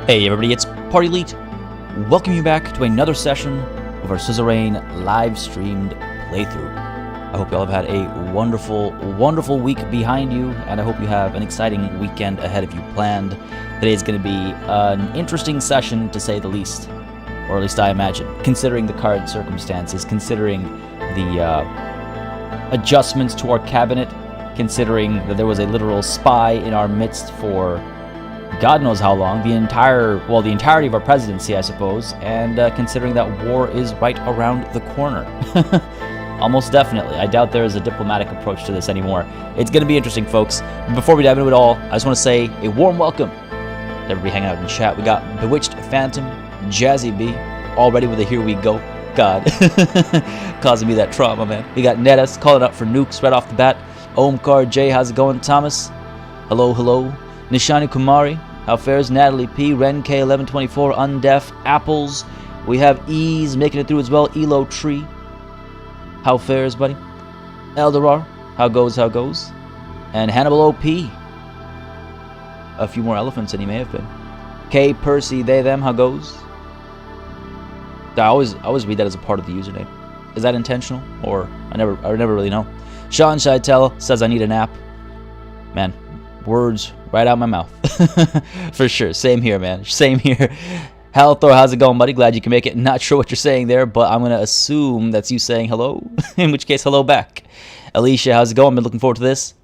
Hey everybody, it's Party Elite. Welcome you back to another session of our Suzerain live streamed playthrough. I hope you all have had a wonderful week behind you, and I hope you have an exciting weekend ahead of you planned. Today is going to be an interesting session, to say the least, or at least I imagine, considering the current circumstances, considering the adjustments to our cabinet, considering that there was a literal spy in our midst for God knows how long, the entirety of our presidency, I suppose, and considering that war is right around the corner. Almost definitely. I doubt there is a diplomatic approach to this anymore. It's going to be interesting, folks. Before we dive into it all, I just want to say a warm welcome to everybody hanging out in chat. We got Bewitched Phantom, Jazzy B, all ready with a here we go. God. Causing me that trauma, man. We got Netas calling up for nukes right off the bat. Omkar J, how's it going? Thomas, hello. Nishani Kumari, how fares? Natalie P, Ren K1124, Undef, Apples. We have Ease making it through as well. Elo Tree, how fares, buddy? Elderar, how goes? And Hannibal OP, a few more elephants than he may have been. K Percy, they them, how goes? I always read that as a part of the username. Is that intentional, or I never really know. Sean Scheitel says I need a nap. Man, words right out of my mouth. For sure. Same here, man. Same here. Halthor, how's it going, buddy? Glad you can make it. Not sure what you're saying there, but I'm going to assume that's you saying hello. In which case, hello back. Alicia, how's it going? Been looking forward to this.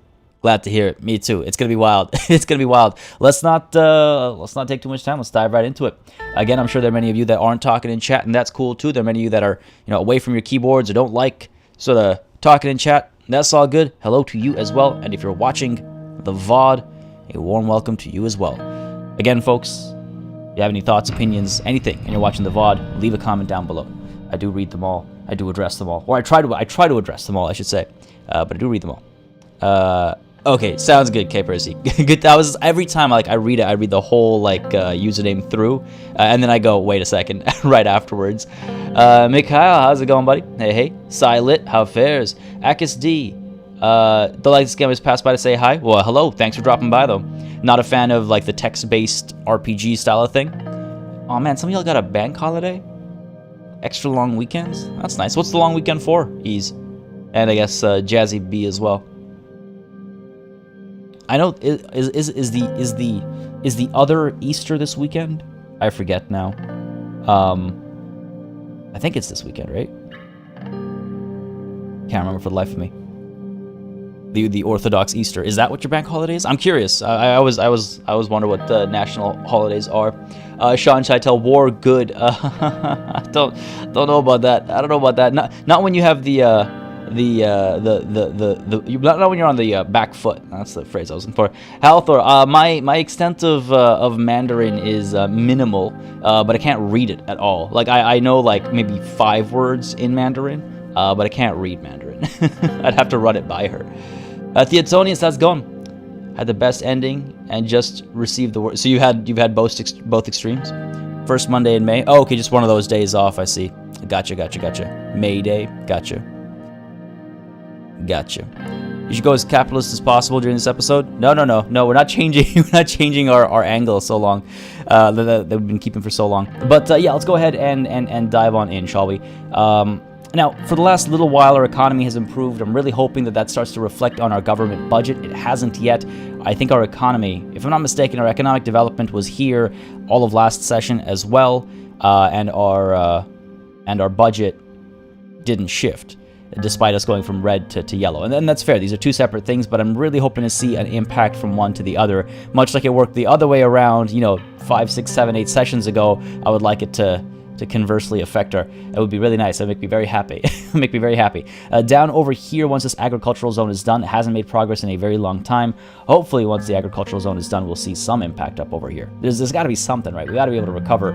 Glad to hear it. Me too. It's going to be wild. It's going to be wild. Let's not take too much time. Let's dive right into it. Again, I'm sure there are many of you that aren't talking in chat, and that's cool too. There are many of you that are, away from your keyboards or don't like sort of talking in chat. That's all good. Hello to you as well. And if you're watching the VOD, a warm welcome to you as well. Again, folks, if you have any thoughts, opinions, anything, and you're watching the VOD, leave a comment down below. I do read them all. I do address them all. Or I try to address them all, I should say. But I do read them all. Okay, sounds good, K Percy. Good. That was every time I read it, I read the whole username through, and then I go, wait a second, right afterwards. Mikhail, how's it going, buddy? Hey. Silit, how fares? Akis D. The latest game has passed by to say hi. Well, hello. Thanks for dropping by, though. Not a fan of the text-based RPG style of thing. Oh man, some of y'all got a bank holiday. Extra long weekends. That's nice. What's the long weekend for? Ease, and I guess Jazzy B as well. I know. Is the other Easter this weekend? I forget now. I think it's this weekend, right? Can't remember for the life of me. The Orthodox Easter, is that what your bank holiday is? I'm curious. I always wonder what the national holidays are. Sean Scheitel, war good. Don't know about that. I don't know about that. Not when you have not when you're on the back foot. That's the phrase I was looking for. Halthor, my extent of Mandarin is minimal, but I can't read it at all. I know maybe 5 words in Mandarin, but I can't read Mandarin. I'd have to run it by her. Theotonius, how's it going? Had the best ending and just received the word. So you've had both extremes. First Monday in May. Oh, okay, just one of those days off. I see. Gotcha. May Day. Gotcha. You should go as capitalist as possible during this episode. No. We're not changing. We're not changing our angle so long. That we've been keeping for so long. But yeah, let's go ahead and dive on in, shall we? Now, for the last little while, our economy has improved. I'm really hoping that starts to reflect on our government budget. It hasn't yet. I think our economy, if I'm not mistaken, our economic development was here all of last session as well, and our budget didn't shift, despite us going from red to yellow. And then that's fair. These are two separate things, but I'm really hoping to see an impact from one to the other, much like it worked the other way around, 5, 6, 7, 8 sessions ago. I would like it to conversely affect her. It would be really nice. That would make me very happy. Down over here, once this agricultural zone is done, it hasn't made progress in a very long time. Hopefully, once the agricultural zone is done, we'll see some impact up over here. There's got to be something, right? We got to be able to recover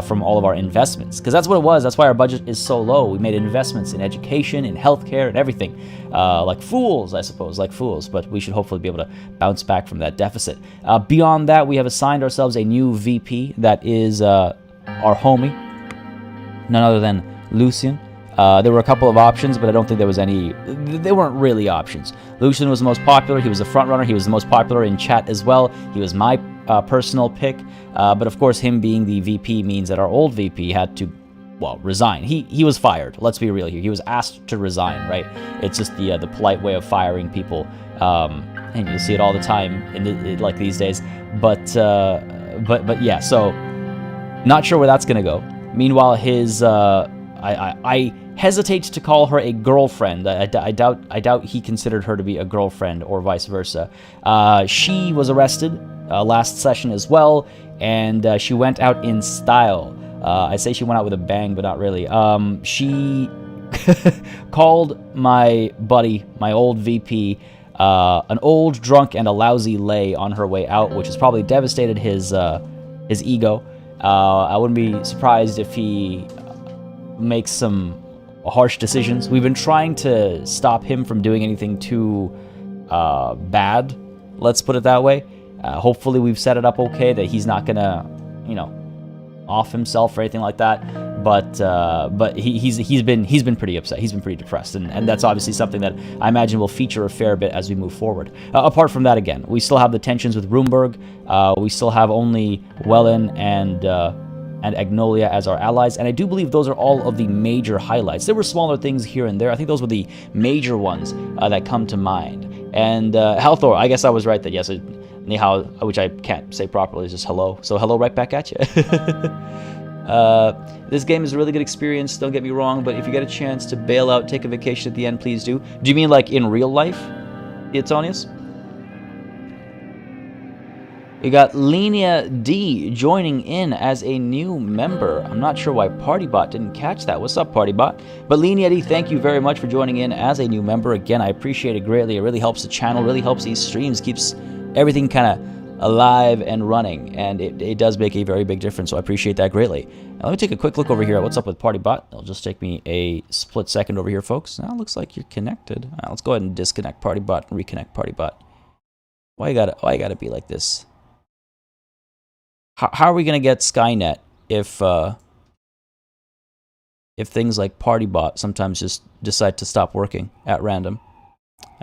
from all of our investments, because that's what it was. That's why our budget is so low. We made investments in education, in healthcare, and everything. Like fools, I suppose, but we should hopefully be able to bounce back from that deficit. Beyond that, we have assigned ourselves a new VP that is our homie, none other than Lucian. There were a couple of options, but I don't think there was any. They weren't really options. Lucian was the most popular. He was the front runner. He was the most popular in chat as well. He was my personal pick, but of course him being the VP means that our old VP had to, well, resign. He was fired. Let's be real here. He was asked to resign, right? It's just the polite way of firing people, and you'll see it all the time like these days. But yeah. So not sure where that's gonna go. Meanwhile, his I hesitate to call her a girlfriend. I doubt he considered her to be a girlfriend or vice versa. She was arrested last session as well, and she went out in style. I say she went out with a bang, but not really. She called my buddy, my old VP, an old drunk and a lousy lay on her way out, which has probably devastated his ego. I wouldn't be surprised if he makes some harsh decisions. We've been trying to stop him from doing anything too bad, let's put it that way. Hopefully we've set it up okay, that he's not gonna, off himself or anything like that. But he's been pretty upset. He's been pretty depressed, and that's obviously something that I imagine will feature a fair bit as we move forward. Apart from that, again, we still have the tensions with Roomberg. We still have only Wellen and Agnolia as our allies, and I do believe those are all of the major highlights. There were smaller things here and there. I think those were the major ones that come to mind. And Halthor, I guess I was right that yes, ni hao, which I can't say properly, is just hello. So hello right back at you. This game is a really good experience, don't get me wrong, but if you get a chance to bail out, take a vacation at the end, please do. Do you mean like in real life, Eutonius? We got Linia D joining in as a new member. I'm not sure why PartyBot didn't catch that. What's up, PartyBot? But Linia D, thank you very much for joining in as a new member. Again, I appreciate it greatly. It really helps the channel, really helps these streams, keeps everything kind of alive and running, and it does make a very big difference, so I appreciate that greatly. Now, let me take a quick look over here at what's up with PartyBot. It'll just take me a split second over here, folks. Now it looks like you're connected. Right, let's go ahead and disconnect PartyBot and reconnect PartyBot. Why you gotta be like this? How are we gonna get Skynet if things like PartyBot sometimes just decide to stop working at random?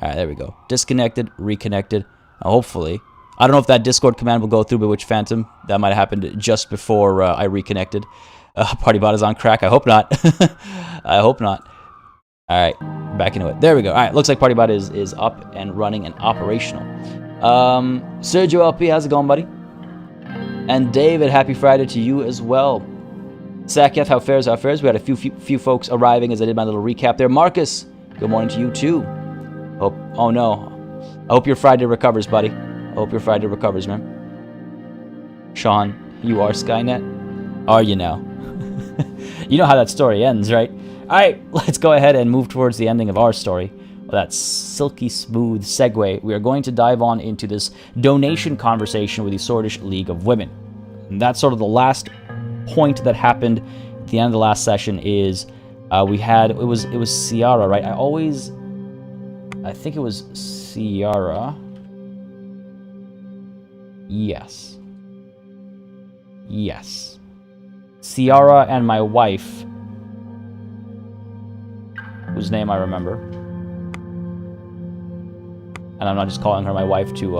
All right, there we go. Disconnected, reconnected. Now, hopefully, I don't know if that Discord command will go through, but which Phantom? That might have happened just before I reconnected. PartyBot is on crack. I hope not. I hope not. All right, back into it. There we go. All right, looks like PartyBot is up and running and operational. Sergio LP, how's it going, buddy? And David, happy Friday to you as well. Sakyeth, how fares, how fares? We had a few folks arriving as I did my little recap there. Marcus, good morning to you too. Oh no. I hope your Friday recovers, buddy. I hope your Friday recovers, man. Sean, you are Skynet? Are you now? You know how that story ends, right? Alright, let's go ahead and move towards the ending of our story. With that silky smooth segue, we are going to dive on into this donation conversation with the Swordish League of Women. And that's sort of the last point that happened at the end of the last session is we had, it was Ciara, right? I think it was Ciara. Yes. Ciara and my wife, whose name I remember. And I'm not just calling her my wife to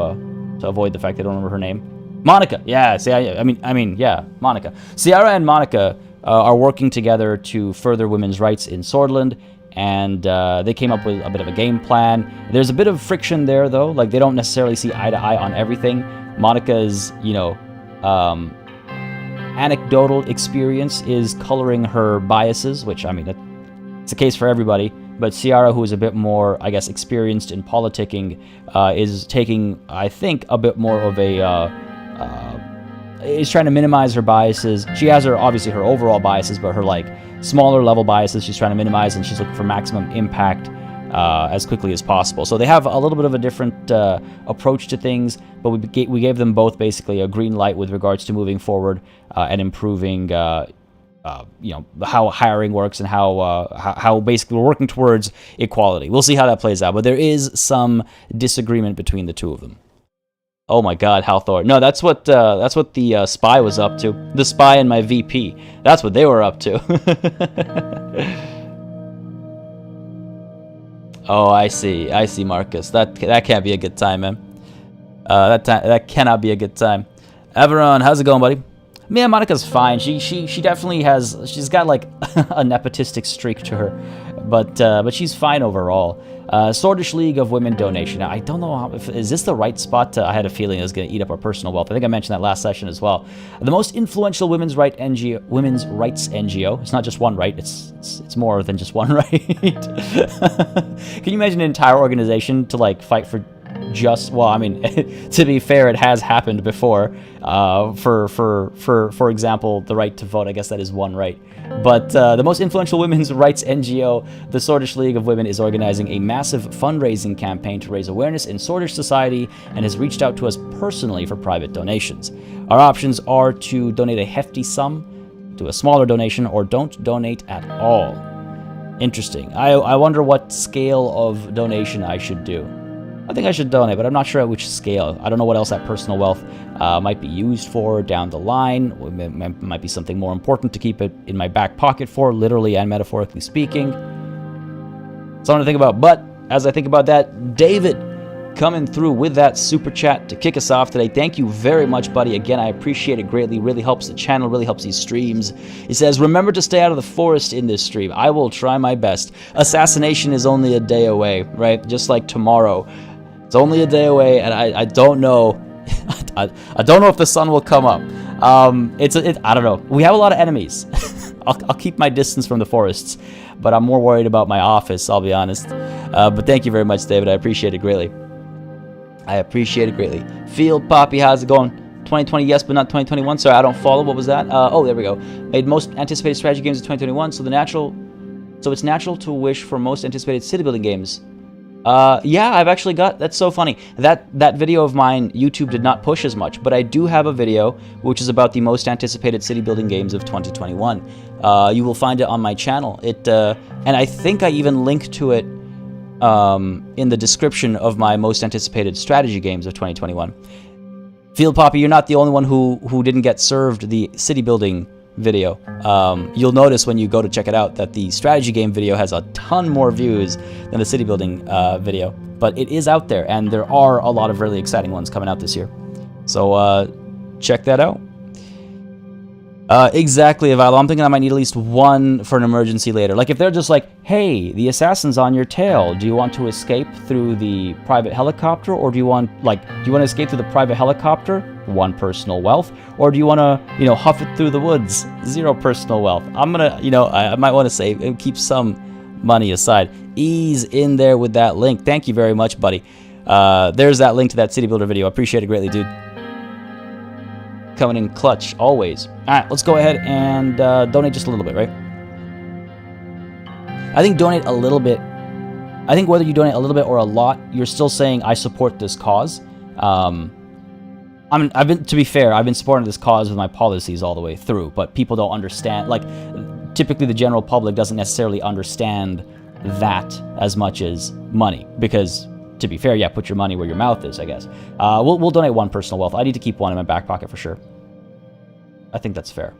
avoid the fact that I don't remember her name. Monica, yeah. See, I mean, yeah, Monica. Ciara and Monica are working together to further women's rights in Sordland, and they came up with a bit of a game plan. There's a bit of friction there, though. Like, they don't necessarily see eye to eye on everything. Monica's, anecdotal experience is coloring her biases, which, I mean, it's the case for everybody. But Ciara, who is a bit more, I guess, experienced in politicking, is taking, I think, a bit more of a, is trying to minimize her biases. She has obviously her overall biases, but her, smaller level biases she's trying to minimize, and she's looking for maximum impact as quickly as possible. So they have a little bit of a different approach to things, but we gave them both basically a green light with regards to moving forward and improving how hiring works and how basically we're working towards equality. We'll see how that plays out, but there is some disagreement between the two of them. Oh my God, Halthor! No, that's what the spy was up to. The spy and my VP. That's what they were up to. Oh, I see, Marcus. That can't be a good time, man. That cannot be a good time. Everon, how's it going, buddy? Mia Monica's fine. She definitely has. She's got like a nepotistic streak to her, but she's fine overall. Swordish League of Women donation. Now, I don't know is this the right spot to, I had a feeling it was going to eat up our personal wealth. I think I mentioned that last session as well. The most influential women's rights NGO. It's not just one right. It's more than just one right. Can you imagine an entire organization to like fight for just, well, I mean, to be fair, it has happened before. For example, the right to vote. I guess that is one right. But the most influential women's rights NGO, the Swordish League of Women, is organizing a massive fundraising campaign to raise awareness in Swordish society and has reached out to us personally for private donations. Our options are to donate a hefty sum, do a smaller donation, or don't donate at all. Interesting. I wonder what scale of donation I should do. I think I should donate, but I'm not sure at which scale. I don't know what else that personal wealth might be used for down the line. It might be something more important to keep it in my back pocket for, literally and metaphorically speaking. Something to think about. But as I think about that, David coming through with that super chat to kick us off today. Thank you very much, buddy. Again, I appreciate it greatly. Really helps the channel, really helps these streams. He says, remember to stay out of the forest in this stream. I will try my best. Assassination is only a day away, right? Just like tomorrow. It's only a day away, and I don't know. I don't know if the sun will come up. I don't know. We have a lot of enemies. I'll keep my distance from the forests, but I'm more worried about my office, I'll be honest. But thank you very much, David. I appreciate it greatly. Field Poppy, how's it going? 2020, yes, but not 2021. Sorry, I don't follow. What was that? Oh, there we go. Made most anticipated strategy games of 2021, so it's natural to wish for most anticipated city building games. Yeah, I've actually got, that's so funny. That video of mine, YouTube did not push as much, but I do have a video which is about the most anticipated city building games of 2021. You will find it on my channel. And I think I even linked to it in the description of my most anticipated strategy games of 2021. Field Poppy, you're not the only one who didn't get served the city building video. You'll notice when you go to check it out that the strategy game video has a ton more views than the city building video, but it is out there, and there are a lot of really exciting ones coming out this year. So check that out. Exactly, Avalo. I'm thinking I might need at least one for an emergency later. Like if they're just like, hey, the assassin's on your tail. Do you want to escape through the private helicopter, or do you want to escape through the private helicopter? 1 personal wealth, or do you want to, huff it through the woods? 0 personal wealth. I'm gonna, I might want to save and keep some money aside. Ease in there with that link. Thank you very much, buddy. There's that link to that city builder video. I appreciate it greatly, dude. Coming in clutch always. All right, let's go ahead and donate just a little bit, right? I think donate a little bit. I think whether you donate a little bit or a lot, you're still saying I support this cause. To be fair, I've been supporting this cause with my policies all the way through, but people don't understand. Like, typically the general public doesn't necessarily understand that as much as money, because, to be fair, yeah, put your money where your mouth is, I guess. We'll donate 1 personal wealth. I need to keep 1 in my back pocket for sure. I think that's fair.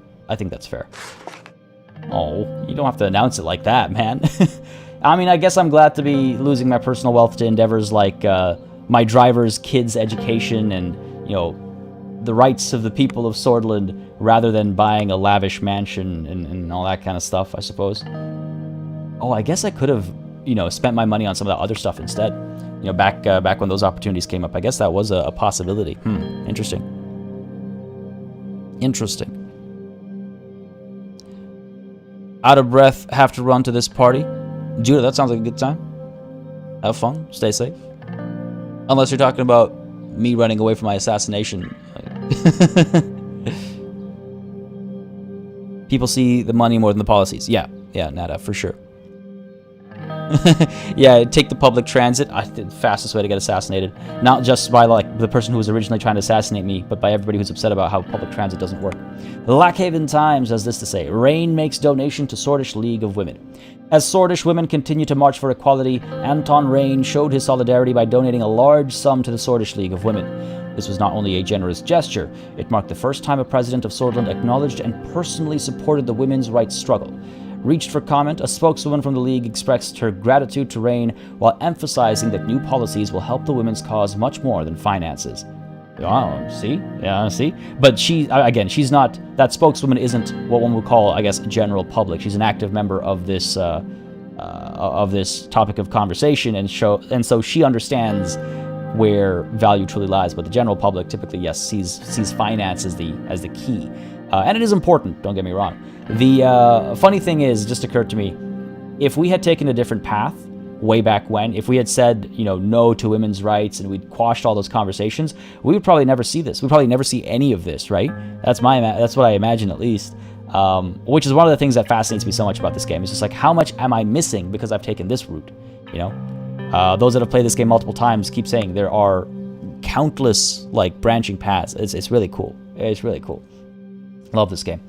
Oh, you don't have to announce it like that, man. I mean, I guess I'm glad to be losing my personal wealth to endeavors like my driver's kids' education and, the rights of the people of Sordland, rather than buying a lavish mansion and all that kind of stuff, I suppose. Oh, I guess I could have, spent my money on some of that other stuff instead. Back when those opportunities came up. I guess that was a possibility. Interesting. Out of breath, have to run to this party. Judah, that sounds like a good time. Have fun, stay safe. Unless you're talking about me running away from my assassination. People see the money more than the policies. Yeah, Nada, for sure. Yeah, take the public transit. The fastest way to get assassinated. Not just by the person who was originally trying to assassinate me, but by everybody who's upset about how public transit doesn't work. Lockhaven Times has this to say. Rain makes donation to Swordish League of Women. As Swordish women continue to march for equality, Anton Rain showed his solidarity by donating a large sum to the Swordish League of Women. This was not only a generous gesture, it marked the first time a president of Sordland acknowledged and personally supported the women's rights struggle. Reached for comment, a spokeswoman from the League expressed her gratitude to Rain while emphasizing that new policies will help the women's cause much more than finances. Oh, see? Yeah, see? But again, she's not, that spokeswoman isn't what one would call, I guess, general public. She's an active member of this topic of conversation, and so she understands where value truly lies. But the general public typically, yes, sees finance as the key. And it is important, don't get me wrong. The funny thing is, it just occurred to me, if we had taken a different path way back when, if we had said, no to women's rights and we'd quashed all those conversations, we would probably never see this. We'd probably never see any of this, right? That's what I imagine, at least. Which is one of the things that fascinates me so much about this game. It's just like, how much am I missing because I've taken this route, Those that have played this game multiple times keep saying there are countless, branching paths. It's really cool. It's really cool. Love this game.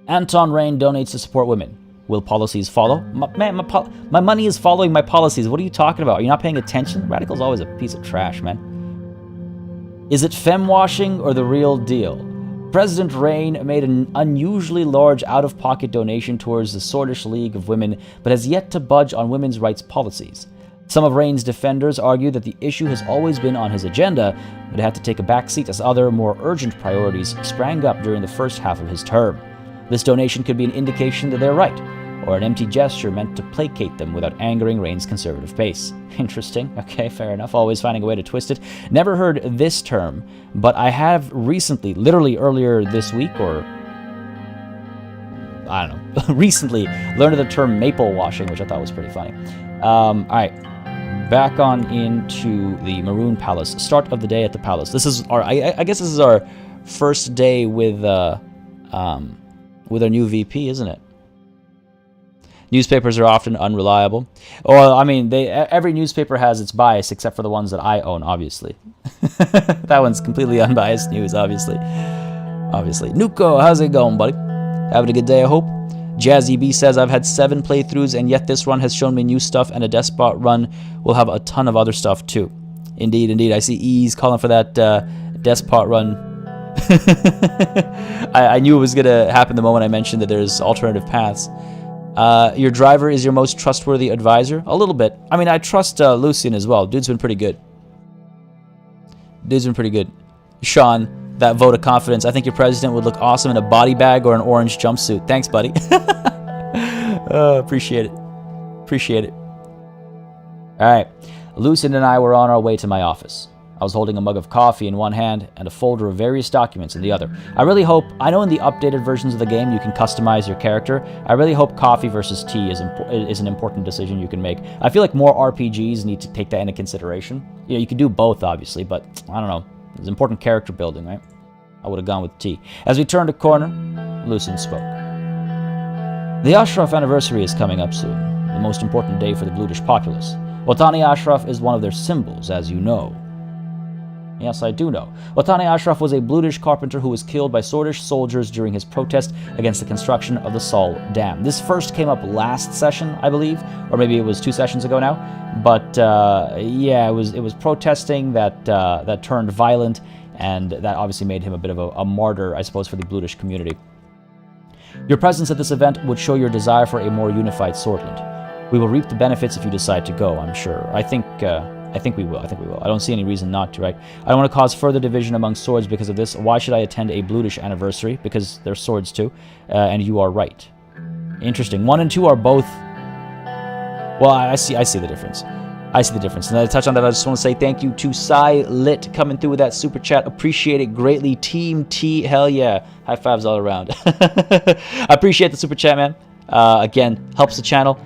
Anton Rain donates to support women. Will policies follow? My money is following my policies. What are you talking about? Are you not paying attention? Radical's always a piece of trash, man. Is it femme-washing or the real deal? President Rain made an unusually large out-of-pocket donation towards the Swordish League of Women, but has yet to budge on women's rights policies. Some of Rain's defenders argue that the issue has always been on his agenda, but it had to take a backseat as other, more urgent priorities sprang up during the first half of his term. This donation could be an indication that they're right, or an empty gesture meant to placate them without angering Rain's conservative base. Interesting. Okay, fair enough. Always finding a way to twist it. Never heard this term, but I have recently, literally earlier this week, or I don't know, recently learned of the term maple washing, which I thought was pretty funny. All right, back on into the Maroon Palace. Start of the day at the palace. This is our, I guess this is our first day with our new VP, isn't it? Newspapers are often unreliable. Well, I mean, every newspaper has its bias, except for the ones that I own, obviously. That one's completely unbiased news, obviously. Nuko, how's it going, buddy? Having a good day, I hope. Jazzy B says, I've had 7 playthroughs, and yet this run has shown me new stuff, and a Despot run will have a ton of other stuff, too. Indeed. I see Ease calling for that Despot run. I knew it was going to happen the moment I mentioned that there's alternative paths. Your driver is your most trustworthy advisor? A little bit. I mean, I trust Lucian as well. Dude's been pretty good. Sean, that vote of confidence. I think your president would look awesome in a body bag or an orange jumpsuit. Thanks, buddy. Appreciate it. All right. Lucian and I were on our way to my office. I was holding a mug of coffee in one hand and a folder of various documents in the other. I know in the updated versions of the game you can customize your character. I really hope coffee versus tea is an important decision you can make. I feel like more RPGs need to take that into consideration. You can do both, obviously, but I don't know. It's important character building, right? I would have gone with tea. As we turned a corner, Lucian spoke. The Ashraf anniversary is coming up soon, the most important day for the Bludish populace. Watani Ashraf is one of their symbols, as you know. Yes, I do know. Watani Ashraf was a Bludish carpenter who was killed by Swordish soldiers during his protest against the construction of the Sol Dam. This first came up last session, I believe, or maybe it was 2 sessions ago now. But yeah, it was protesting that turned violent, and that obviously made him a bit of a martyr, I suppose, for the Bludish community. Your presence at this event would show your desire for a more unified Sordland. We will reap the benefits if you decide to go, I'm sure. I think we will. I don't see any reason not to, right? I don't want to cause further division among swords because of this. Why should I attend a Bludish anniversary? Because they're swords too. And you are right. Interesting. 1 and 2 are both... Well, I see the difference. And to touch on that, I just want to say thank you to Cy Lit coming through with that super chat. Appreciate it greatly. Team T, hell yeah. High fives all around. I appreciate the super chat, man. Again, helps the channel.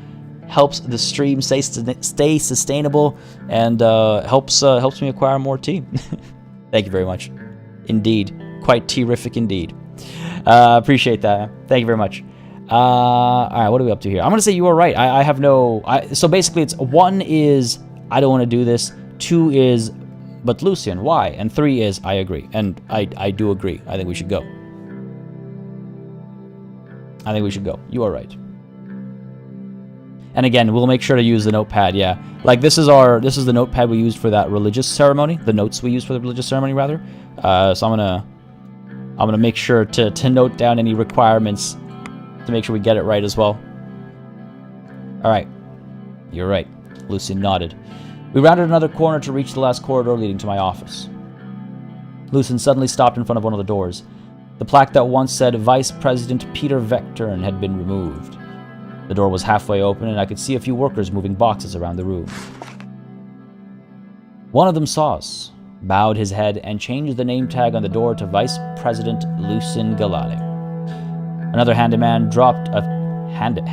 Helps the stream stay sustainable, and helps me acquire more tea. Thank you very much. Indeed. Quite terrific indeed. Appreciate that. Thank you very much. All right, what are we up to here? I'm going to say you are right. I have no... so basically, it's 1 is, I don't want to do this. 2 is, but Lucian, why? And 3 is, I agree. And I do agree. I think we should go. You are right. And again, we'll make sure to use the notepad, yeah. Like, this is the notepad we used for that religious ceremony. The notes we used for the religious ceremony, rather. So I'm gonna make sure to note down any requirements to make sure we get it right as well. Alright. You're right. Lucian nodded. We rounded another corner to reach the last corridor leading to my office. Lucien suddenly stopped in front of one of the doors. The plaque that once said Vice President Peter Vectern had been removed. The door was halfway open, and I could see a few workers moving boxes around the room. One of them saw us, bowed his head, and changed the name tag on the door to Vice President Lucien Galade. Another handyman dropped a Another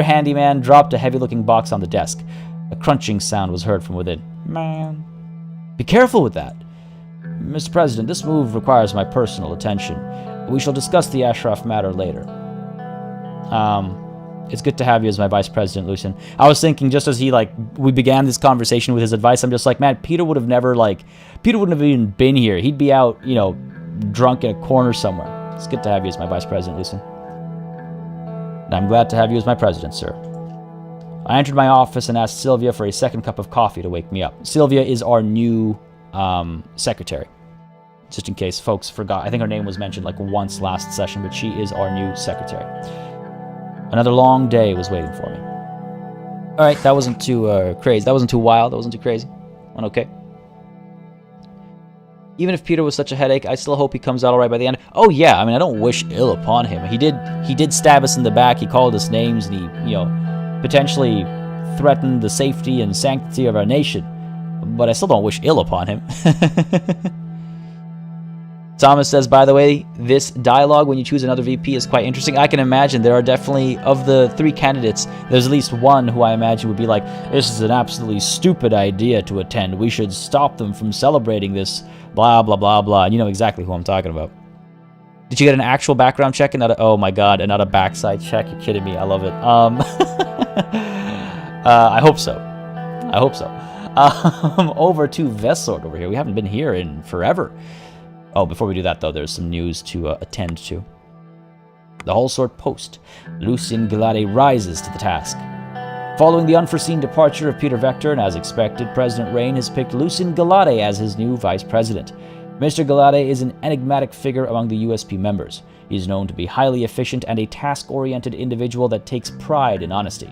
handyman dropped a heavy-looking box on the desk. A crunching sound was heard from within. Man. Be careful with that. Mr. President, this move requires my personal attention. We shall discuss the Ashraf matter later. It's good to have you as my vice president, Lucien. I was thinking, just as we began this conversation with his advice, I'm just like, man, Peter wouldn't have even been here. He'd be out, drunk in a corner somewhere. It's good to have you as my vice president, Lucien. And I'm glad to have you as my president, sir. I entered my office and asked Sylvia for a second cup of coffee to wake me up. Sylvia is our new secretary. Just in case folks forgot. I think her name was mentioned once last session, but she is our new secretary. Another long day was waiting for me. Alright, that wasn't too crazy. That wasn't too wild. That wasn't too crazy. Went okay. Even if Peter was such a headache, I still hope he comes out alright by the end. Oh yeah, I don't wish ill upon him. He did stab us in the back, he called us names, and he, potentially threatened the safety and sanctity of our nation. But I still don't wish ill upon him. Thomas says, by the way, this dialogue when you choose another VP is quite interesting. I can imagine there are definitely, of the 3 candidates, there's at least one who I imagine would be like, this is an absolutely stupid idea to attend. We should stop them from celebrating this, blah, blah, blah, blah. And you know exactly who I'm talking about. Did you get an actual background check and not a, oh my god, and not a backside check? You're kidding me. I love it. I hope so. I hope so. Over to Vesort over here. We haven't been here in forever. Oh, before we do that, though, there's some news to attend to. The Hullsort Post. Lucien Galade rises to the task. Following the unforeseen departure of Peter Vector, and as expected, President Rain has picked Lucien Galade as his new vice president. Mr. Galade is an enigmatic figure among the USP members. He is known to be highly efficient and a task-oriented individual that takes pride in honesty.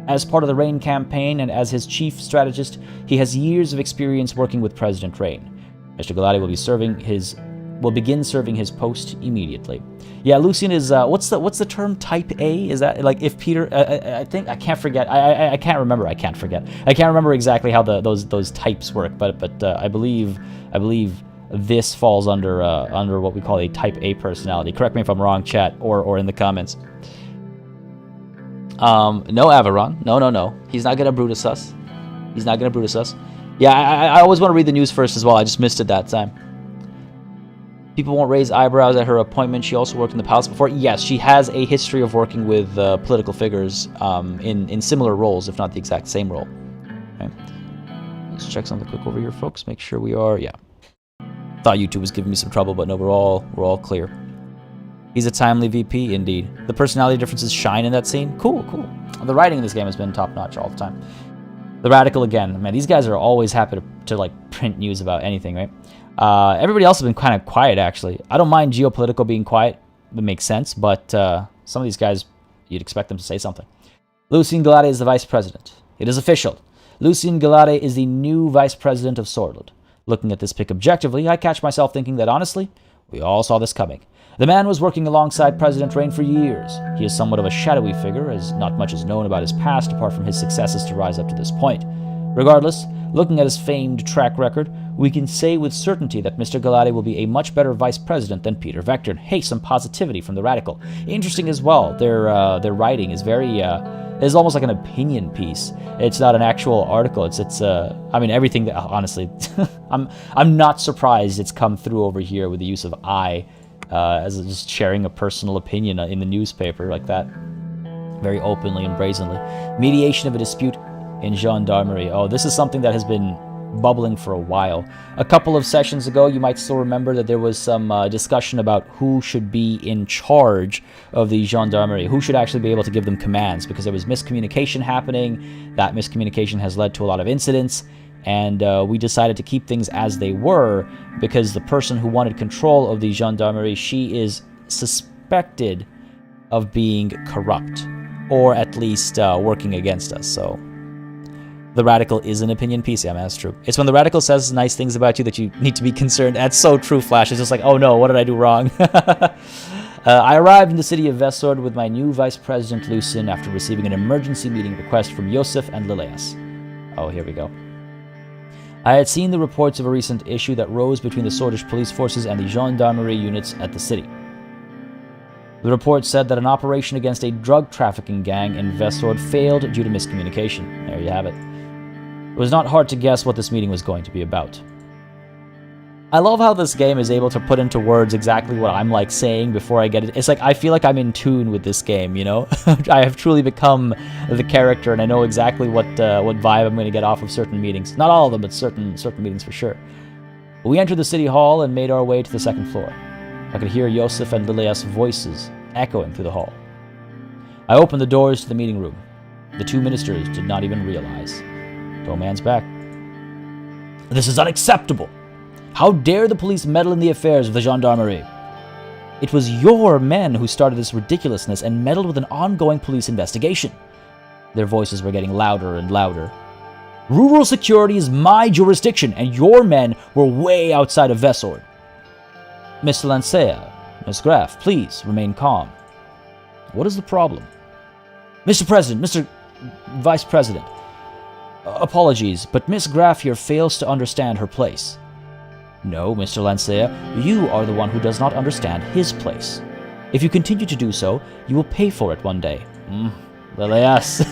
As part of the Rain campaign and as his chief strategist, he has years of experience working with President Rain. Mr. Galade will begin serving his post immediately. Yeah, Lucien is what's the term? Type A? Is that if Peter? I think I can't forget. I can't remember. I can't forget. I can't remember exactly how those types work. But I believe this falls under what we call a Type A personality. Correct me if I'm wrong, chat, or in the comments. No, Averon. No. He's not gonna Brutus us. He's not gonna Brutus us. Yeah, I always want to read the news first as well. I just missed it that time. People won't raise eyebrows at her appointment. She also worked in the palace before. Yes, she has a history of working with political figures in similar roles, if not the exact same role. Okay. Let's check something quick over here, folks. Make sure we are, yeah. Thought YouTube was giving me some trouble, but no, we're all clear. He's a timely VP, indeed. The personality differences shine in that scene. Cool. The writing in this game has been top-notch all the time. The Radical again. Man, these guys are always happy to print news about anything, right? Everybody else has been kind of quiet, actually. I don't mind Geopolitical being quiet. It makes sense, but some of these guys, you'd expect them to say something. Lucien Galade is the vice president. It is official. Lucien Galade is the new vice president of Sordland. Looking at this pick objectively, I catch myself thinking that, honestly, we all saw this coming. The man was working alongside President Rain for years. He is somewhat of a shadowy figure, as not much is known about his past apart from his successes to rise up to this point. Regardless, looking at his famed track record, we can say with certainty that Mr. Galade will be a much better vice president than Peter Vector. Hey, some positivity from the Radical. Interesting as well. Their writing is very it's almost like an opinion piece. It's not an actual article. It's everything that, honestly, I'm not surprised it's come through over here with the use of I. As just sharing a personal opinion in the newspaper like that, very openly and brazenly. Mediation of a dispute in Gendarmerie. Oh, this is something that has been bubbling for a while. A couple of sessions ago, you might still remember that there was some discussion about who should be in charge of the Gendarmerie, who should actually be able to give them commands, because there was miscommunication happening. That miscommunication has led to a lot of incidents. And we decided to keep things as they were because the person who wanted control of the Gendarmerie, she is suspected of being corrupt, or at least working against us. So The radical is an opinion piece. Yeah, man, that's true. It's when the radical says nice things about you that you need to be concerned. That's so true, Flash. It's just like, oh no, what did I do wrong? I arrived in the city of Vesord with my new Vice President Lucien after receiving an emergency meeting request from Yosef and Lilias. Oh, here we go. I had seen the reports of a recent issue that rose between the Sordish police forces and the Gendarmerie units at the city. The report said that an operation against a drug trafficking gang in Vesord failed due to miscommunication. There you have it. It was not hard to guess what this meeting was going to be about. I love how this game is able to put into words exactly what I'm like saying before I get it. It's like I feel like I'm in tune with this game, you know? I have truly become the character, and I know exactly what vibe I'm going to get off of certain meetings. Not all of them, but certain meetings for sure. We entered the city hall and made our way to the second floor. I could hear Yosef and Lilias' voices echoing through the hall. I opened the doors to the meeting room. The two ministers did not even realize. Toman's back. This is unacceptable! How dare the police meddle in the affairs of the Gendarmerie? It was your men who started this ridiculousness and meddled with an ongoing police investigation. Their voices were getting louder and louder. Rural security is my jurisdiction, and your men were way outside of Vesord. Mr. Lancea, Miss Graf, please remain calm. What is the problem? Mr. President, Mr. Vice President, apologies, but Miss Graf here fails to understand her place. No, Mr. Lancea, you are the one who does not understand his place. If you continue to do so, you will pay for it one day. Lilias.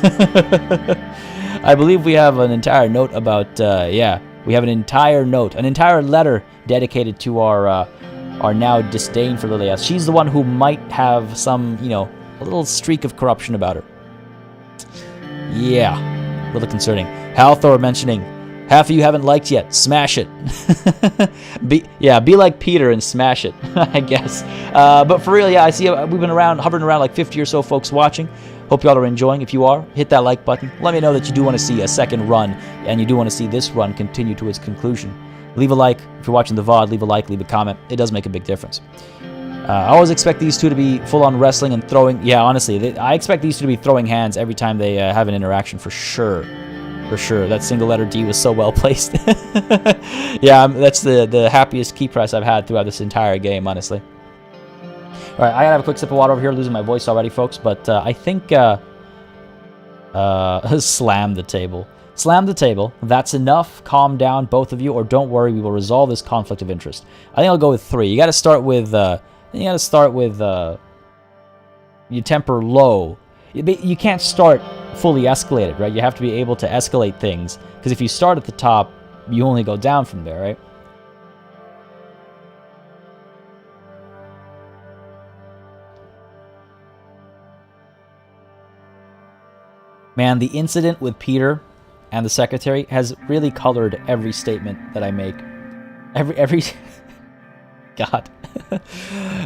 I believe we have an entire note about, we have an entire letter dedicated to our now disdain for Lilias. She's the one who might have some, a little streak of corruption about her. Yeah, a little concerning. Halthor mentioning, half of you haven't liked yet. Smash it. Be like Peter and smash it, I guess. But for real, I see we've been hovering around like 50 or so folks watching. Hope y'all are enjoying. If you are, hit that like button. Let me know that you do want to see a second run, and you do want to see this run continue to its conclusion. Leave a like. If you're watching the VOD, leave a like, leave a comment. It does make a big difference. I always expect these two to be full-on wrestling and throwing. Yeah, honestly, I expect these two to be throwing hands every time they have an interaction, for sure. For sure. That single letter D was so well placed. Yeah, that's the happiest key press I've had throughout this entire game, honestly. All right, I gotta have a quick sip of water over here. Losing my voice already, folks. But I think slam the table. Slam the table. That's enough. Calm down, both of you, or don't worry. We will resolve this conflict of interest. I think I'll go with 3. You got to start with. You temper low. You can't start fully escalated, right? You have to be able to escalate things, because if you start at the top, you only go down from there, right? Man, the incident with Peter and the secretary has really colored every statement that I make. Every God. All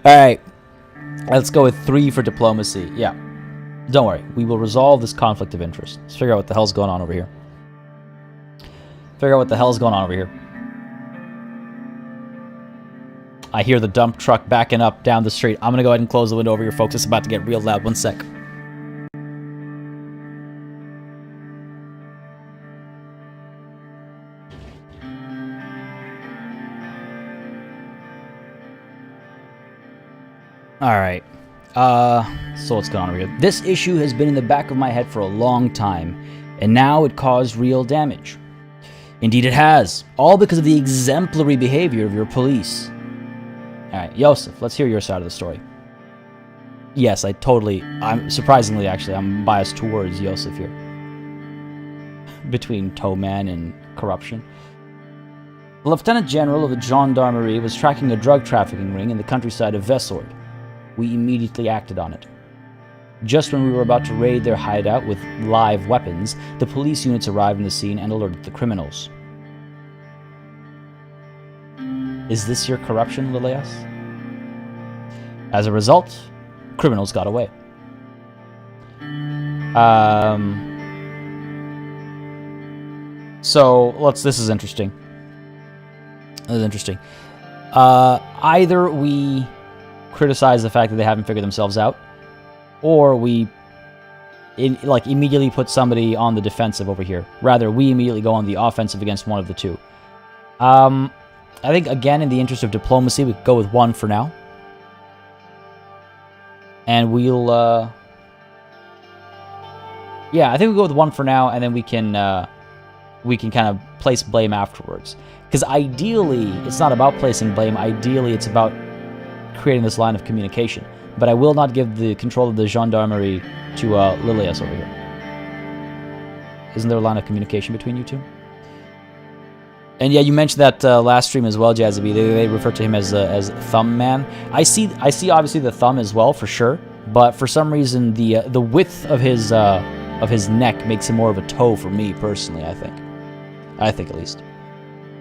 right. Let's go with 3 for diplomacy. Yeah. Don't worry. We will resolve this conflict of interest. Let's figure out what the hell's going on over here. I hear the dump truck backing up down the street. I'm going to go ahead and close the window over here, folks. It's about to get real loud. One sec. Alright. So what's going on over here? This issue has been in the back of my head for a long time, and now it caused real damage. Indeed it has. All because of the exemplary behavior of your police. Alright, Yosef, let's hear your side of the story. Yes, I'm surprisingly, actually, I'm biased towards Yosef here. Between Toman and corruption. The Lieutenant General of the Gendarmerie was tracking a drug trafficking ring in the countryside of Vesord. We immediately acted on it. Just when we were about to raid their hideout with live weapons, the police units arrived on the scene and alerted the criminals. Is this your corruption, Lilias? As a result, criminals got away. This is interesting. Either we criticize the fact that they haven't figured themselves out, or we immediately put somebody on the defensive over here. Rather, we immediately go on the offensive against one of the two. I think, again, in the interest of diplomacy, we could go with one for now. And we'll, yeah, I think we'll go with one for now, and then we can kind of place blame afterwards. Because ideally, it's not about placing blame. Ideally, it's about creating this line of communication. But I will not give the control of the Gendarmerie to Lilias over here. Isn't there a line of communication between you two? And yeah, you mentioned that last stream as well, Jazzy. They refer to him as Thumb Man. I see obviously the thumb as well, for sure. But for some reason, the width of his neck makes him more of a toe for me personally. I think at least.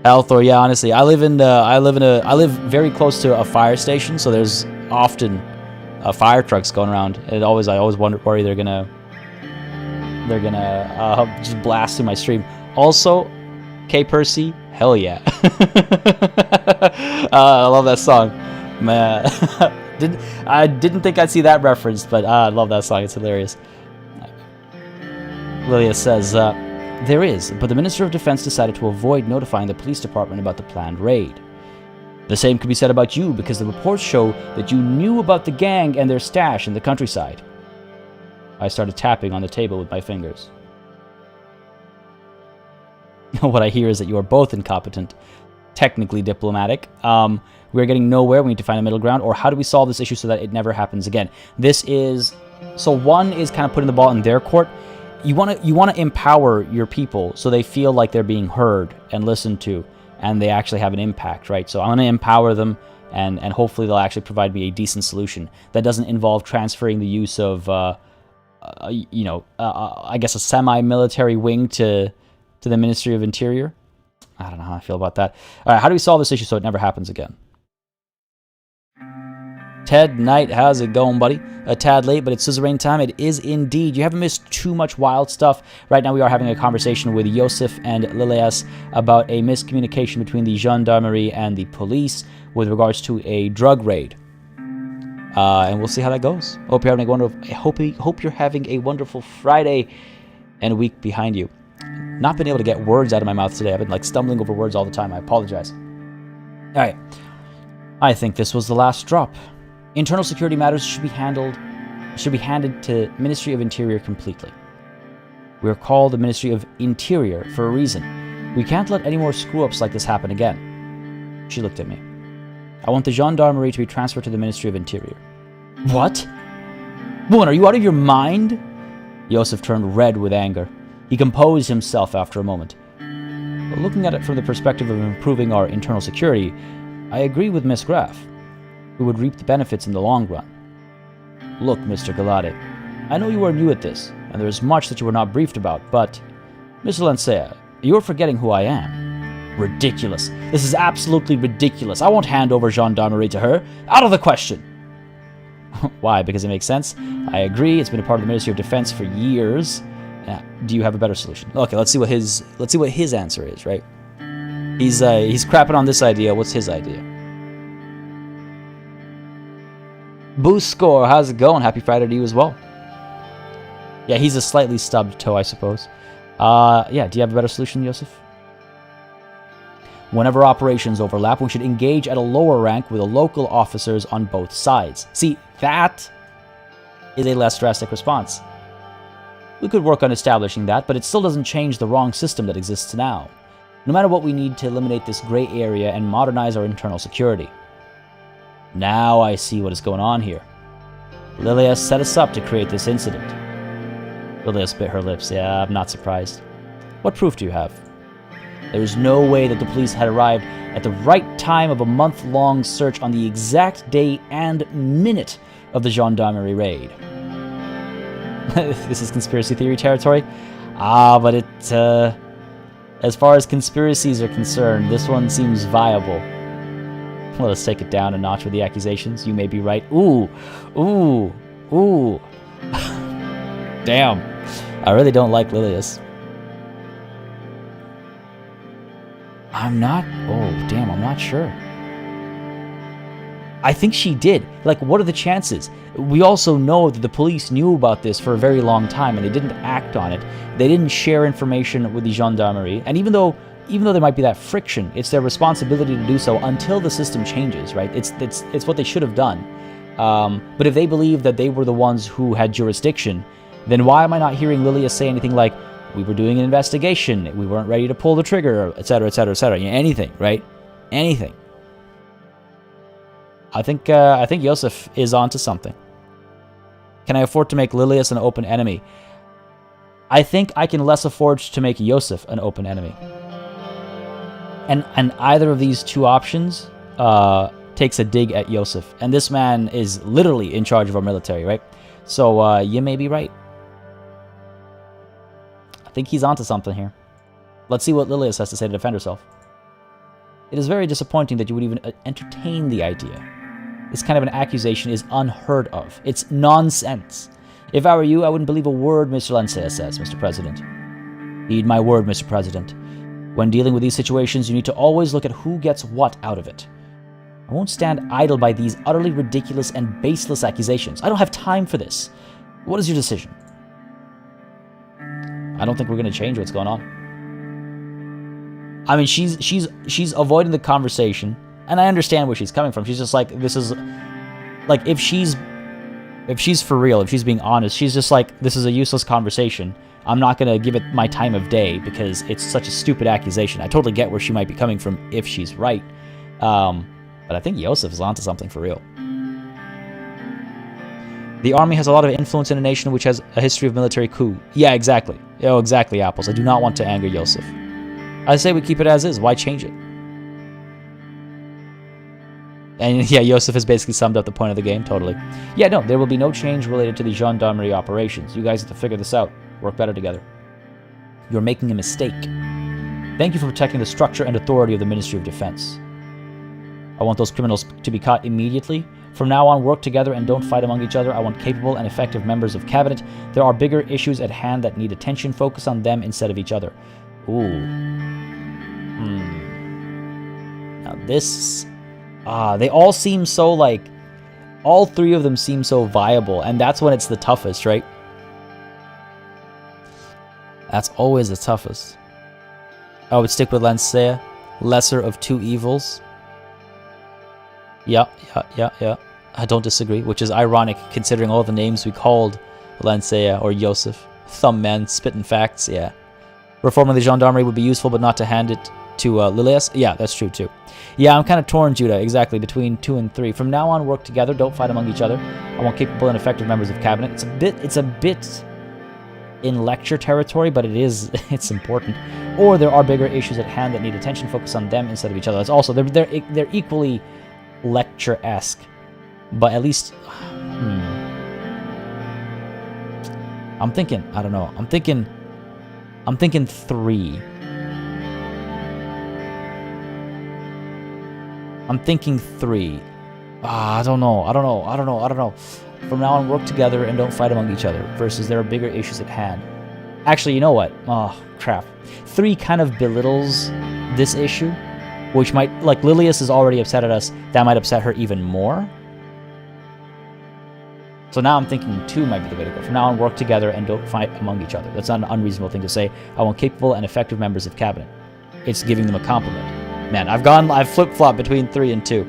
Althor, yeah, honestly, I live very close to a fire station, so there's often fire trucks going around. And I always worry they're gonna just blast through my stream. Also, K Percy, hell yeah. I love that song, man. I didn't think I'd see that reference, but I love that song. It's hilarious. Lilia says, there is, but the Minister of Defense decided to avoid notifying the police department about the planned raid. The same could be said about you, because the reports show that you knew about the gang and their stash in the countryside. I started tapping on the table with my fingers. What I hear is that you are both incompetent, technically diplomatic. We're getting nowhere. We need to find a middle ground. Or how do we solve this issue so that it never happens again? So one is kind of putting the ball in their court. You want to empower your people so they feel like they're being heard and listened to, and they actually have an impact, right? So I'm going to empower them, and hopefully they'll actually provide me a decent solution that doesn't involve transferring the use of, I guess a semi-military wing to the Ministry of Interior. I don't know how I feel about that. All right, how do we solve this issue so it never happens again? Ted Knight, how's it going, buddy? A tad late, but it's Suzerain time. It is indeed. You haven't missed too much wild stuff. Right now we are having a conversation with Yosef and Lilias about a miscommunication between the Gendarmerie and the police with regards to a drug raid. And we'll see how that goes. Hope you're having a wonderful Friday and a week behind you. Not been able to get words out of my mouth today. I've been stumbling over words all the time. I apologize. All right. I think this was the last drop. Internal security matters should be handed to Ministry of Interior completely. We are called the Ministry of Interior for a reason. We can't let any more screw-ups like this happen again. She looked at me. I want the Gendarmerie to be transferred to the Ministry of Interior. What? Woman, are you out of your mind? Yosef turned red with anger. He composed himself after a moment. But looking at it from the perspective of improving our internal security, I agree with Miss Graf. We would reap the benefits in the long run. Look, Mr. Galade, I know you are new at this, and there is much that you were not briefed about, but, Mr. Lancea, you are forgetting who I am. Ridiculous. This is absolutely ridiculous. I won't hand over Gendarmerie to her. Out of the question. Why? Because it makes sense? I agree. It's been a part of the Ministry of Defense for years. Do you have a better solution? Okay, let's see what his answer is, right? He's crapping on this idea. What's his idea? Boost score, how's it going? Happy Friday to you as well. Yeah, he's a slightly stubbed toe, I suppose. Yeah, do you have a better solution, Yosef? Whenever operations overlap, we should engage at a lower rank with the local officers on both sides. See, that is a less drastic response. We could work on establishing that, but it still doesn't change the wrong system that exists now. No matter what, we need to eliminate this gray area and modernize our internal security. Now I see what is going on here. Lilia set us up to create this incident. Lilia bit her lips. Yeah, I'm not surprised. What proof do you have? There is no way that the police had arrived at the right time of a month-long search on the exact day and minute of the Gendarmerie raid. This is conspiracy theory territory. But as far as conspiracies are concerned, this one seems viable. Let us take it down a notch with the accusations. You may be right. Ooh. Damn. I really don't like Lilias. I'm not... Oh, damn, I'm not sure. I think she did. Like, what are the chances? We also know that the police knew about this for a very long time, and they didn't act on it. They didn't share information with the Gendarmerie. And even though there might be that friction, it's their responsibility to do so until the system changes, right? It's what they should have done. But if they believe that they were the ones who had jurisdiction, then why am I not hearing Lilia say anything like, we were doing an investigation, we weren't ready to pull the trigger, etc., etc., etc. Anything, right? Anything. I think Yosef is onto something. Can I afford to make Lilius an open enemy? I think I can less afford to make Yosef an open enemy. And either of these two options takes a dig at Yosef. And this man is literally in charge of our military, right? So you may be right. I think he's onto something here. Let's see what Lilius has to say to defend herself. It is very disappointing that you would even entertain the idea. This kind of an accusation is unheard of. It's nonsense. If I were you, I wouldn't believe a word Mr. Lancea says, Mr. President. Heed my word, Mr. President. When dealing with these situations, you need to always look at who gets what out of it. I won't stand idle by these utterly ridiculous and baseless accusations. I don't have time for this. What is your decision? I don't think we're going to change what's going on. I mean, she's avoiding the conversation. And I understand where she's coming from. She's just like, this is... Like, if she's for real, if she's being honest, she's just like, this is a useless conversation. I'm not going to give it my time of day because it's such a stupid accusation. I totally get where she might be coming from if she's right. But I think Yosef is onto something for real. The army has a lot of influence in a nation which has a history of military coup. Yeah, exactly. Oh, exactly, Apples. I do not want to anger Yosef. I say we keep it as is. Why change it? And yeah, Yosef has basically summed up the point of the game, totally. Yeah, no, there will be no change related to the Gendarmerie operations. You guys have to figure this out. Work better together. You're making a mistake. Thank you for protecting the structure and authority of the Ministry of Defense. I want those criminals to be caught immediately. From now on, work together and don't fight among each other. I want capable and effective members of cabinet. There are bigger issues at hand that need attention. Focus on them instead of each other. Ooh. Now this... they all seem so, like... All three of them seem so viable, and that's when it's the toughest, right? That's always the toughest. I would stick with Lancea. Lesser of two evils. Yeah. I don't disagree, which is ironic considering all the names we called Lancea or Yosef. Thumbman, spitting facts, yeah. Reforming the Gendarmerie would be useful, but not to hand it to Lilius. Yeah, that's true too. Yeah, I'm kind of torn, Judah, exactly, between 2 and 3. From now on, work together, don't fight among each other. I want capable and effective members of cabinet. It's a bit in lecture territory, but it's important. Or there are bigger issues at hand that need attention. Focus on them instead of each other. That's also they're equally lecture-esque, but at least I'm thinking, I don't know. I'm thinking 3. I'm thinking 3. I don't know. From now on, work together and don't fight among each other. Versus there are bigger issues at hand. Actually, you know what? Oh, crap. 3 kind of belittles this issue, which might, like, Lilius is already upset at us. That might upset her even more. So now I'm thinking 2 might be the way to go. From now on, work together and don't fight among each other. That's not an unreasonable thing to say. I want capable and effective members of cabinet. It's giving them a compliment. Man, I've flip-flopped between 3 and 2.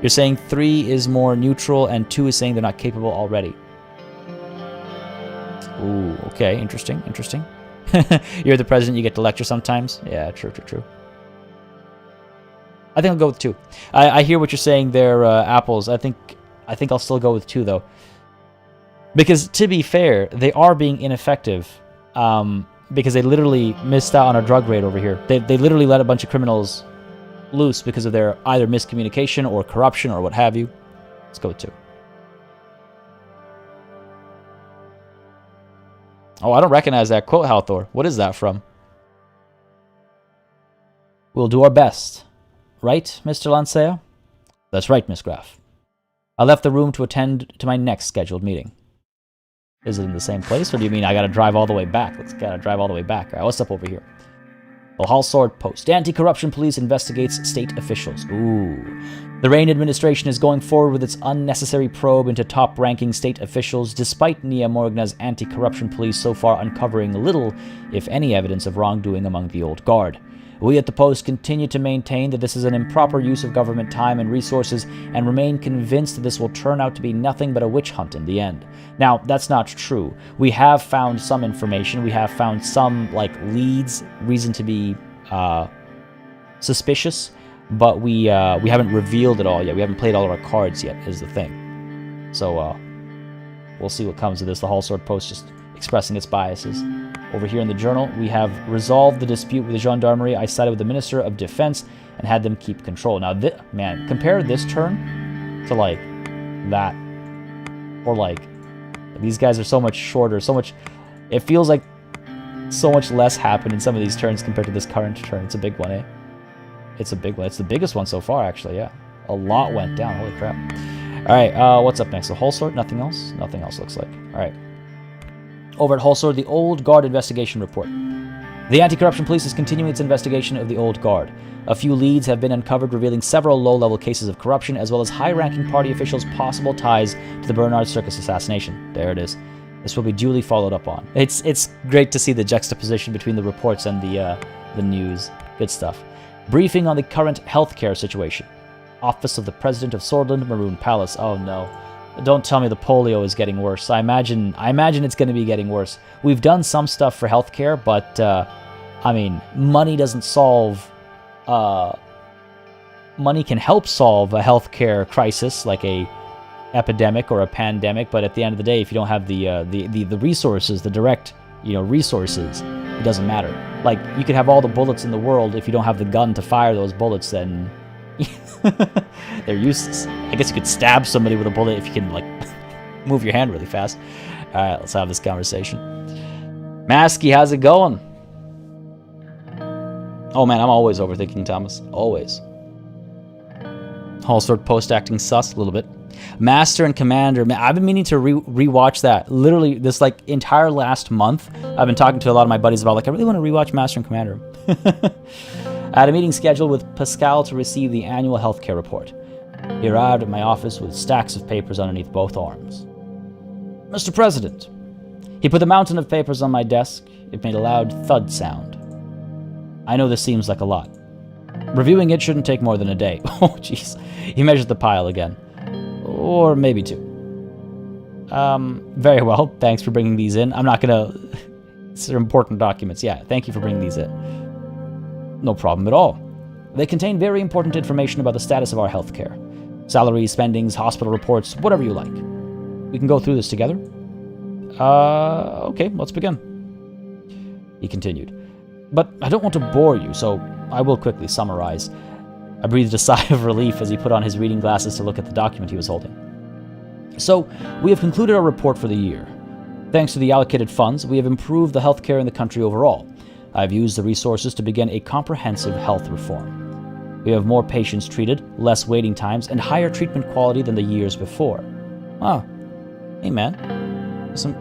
You're saying 3 is more neutral and 2 is saying they're not capable already. Ooh, okay, interesting. You're the president, you get to lecture sometimes. Yeah, true. I think I'll go with 2. I hear what you're saying there, Apples. I think I'll still go with 2, though. Because, to be fair, they are being ineffective. Because they literally missed out on a drug raid over here. They literally let a bunch of criminals loose because of their either miscommunication or corruption or what have you. Let's go with 2. Oh, I don't recognize that quote, Halthor. What is that from? We'll do our best. Right, Mr. Lancea? That's right, Miss Graf. I left the room to attend to my next scheduled meeting. Is it in the same place, or do you mean I gotta drive all the way back? Gotta drive all the way back. Alright, what's up over here? Valhall Sword Post. Anti-corruption police investigates state officials. Ooh. The Reign administration is going forward with its unnecessary probe into top-ranking state officials, despite Nia Morgna's anti-corruption police so far uncovering little, if any, evidence of wrongdoing among the old guard. We at the Post continue to maintain that this is an improper use of government time and resources, and remain convinced that this will turn out to be nothing but a witch hunt in the end. Now, that's not true. We have found some information. We have found some, leads, reason to be suspicious, but we haven't revealed it all yet. We haven't played all of our cards yet, is the thing. So, we'll see what comes of this. The Hallsword Post just expressing its biases. Over here in the journal, we have resolved the dispute with the Gendarmerie. I sided with the Minister of Defense and had them keep control. Now, man, compare this turn to, that. Or, these guys are so much shorter, so much... It feels like so much less happened in some of these turns compared to this current turn. It's a big one, eh? It's a big one. It's the biggest one so far, actually, yeah. A lot went down. Holy crap. All right, what's up next? The Hallsword? Nothing else? Nothing else, looks like. All right. Over at Hallsword, the Old Guard investigation report. The Anti-Corruption Police is continuing its investigation of the Old Guard. A few leads have been uncovered revealing several low-level cases of corruption, as well as high-ranking party officials' possible ties to the Bernard Circus assassination. There it is. This will be duly followed up on. It's great to see the juxtaposition between the reports and the news. Good stuff. Briefing on the current healthcare situation. Office of the President of Sordland, Maroon Palace. Oh no. Don't tell me the polio is getting worse. I imagine it's going to be getting worse. We've done some stuff for healthcare, but, I mean, money doesn't solve... money can help solve a healthcare crisis, like a epidemic or a pandemic, but at the end of the day, if you don't have the resources, the direct, resources, it doesn't matter. Like, you could have all the bullets in the world, if you don't have the gun to fire those bullets, then they're useless. I guess you could stab somebody with a bullet if you can, move your hand really fast. Alright, let's have this conversation. Masky, how's it going? Oh man, I'm always overthinking, Thomas. Always. Hallsword Post acting sus a little bit. Master and Commander. Man, I've been meaning to rewatch that. Literally, this entire last month, I've been talking to a lot of my buddies about I really want to rewatch Master and Commander. I had a meeting scheduled with Pascal to receive the annual healthcare report. He arrived at my office with stacks of papers underneath both arms. Mr. President. He put the mountain of papers on my desk. It made a loud thud sound. I know this seems like a lot. Reviewing it shouldn't take more than a day. Oh, jeez. He measured the pile again. Or maybe two. Very well. Thanks for bringing these in. I'm not gonna... These are important documents. Yeah, thank you for bringing these in. No problem at all. They contain very important information about the status of our healthcare. Salaries, spendings, hospital reports, whatever you like. We can go through this together. Okay, let's begin. He continued. But I don't want to bore you, so I will quickly summarize. I breathed a sigh of relief as he put on his reading glasses to look at the document he was holding. So, we have concluded our report for the year. Thanks to the allocated funds, we have improved the healthcare in the country overall. I have used the resources to begin a comprehensive health reform. We have more patients treated, less waiting times, and higher treatment quality than the years before. Oh. Hey, man.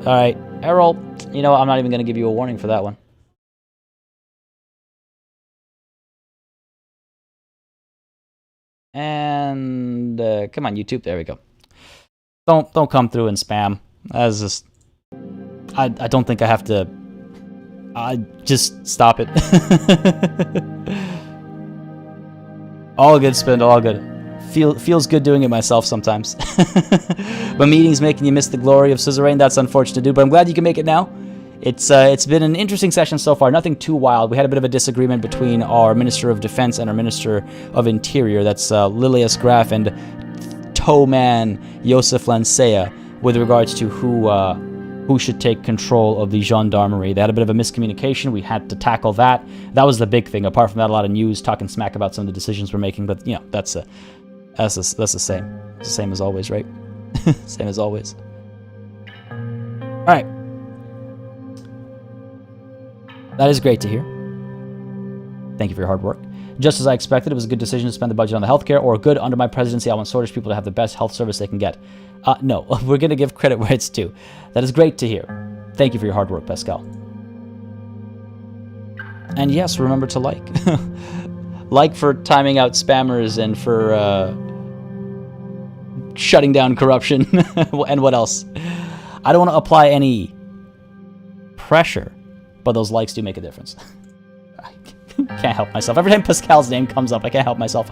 Alright, Errol, I'm not even going to give you a warning for that one. And come on, YouTube. There we go. Don't come through and spam. That's just... I don't think I have to... just stop it. All good, Spindle, all good. Feels good doing it myself sometimes. But meetings making you miss the glory of Suzerain, that's unfortunate, dude. But I'm glad you can make it now. It's been an interesting session so far. Nothing too wild. We had a bit of a disagreement between our Minister of Defense and our Minister of Interior. That's Lilius Graf and Towman Josef Lancea with regards to who should take control of the Gendarmerie. They had a bit of a miscommunication. We had to tackle that. That was the big thing. Apart from that, a lot of news talking smack about some of the decisions we're making. But that's the same. It's the same as always, right? Same as always. All right. That is great to hear. Thank you for your hard work. Just as I expected, it was a good decision to spend the budget on the healthcare, or good under my presidency. I want Swordfish people to have the best health service they can get. No, we're going to give credit where it's due. That is great to hear. Thank you for your hard work, Pascal. And yes, remember to like. Like for timing out spammers and for shutting down corruption. And what else? I don't want to apply any pressure, but those likes do make a difference. I can't help myself. Every time Pascal's name comes up, I can't help myself.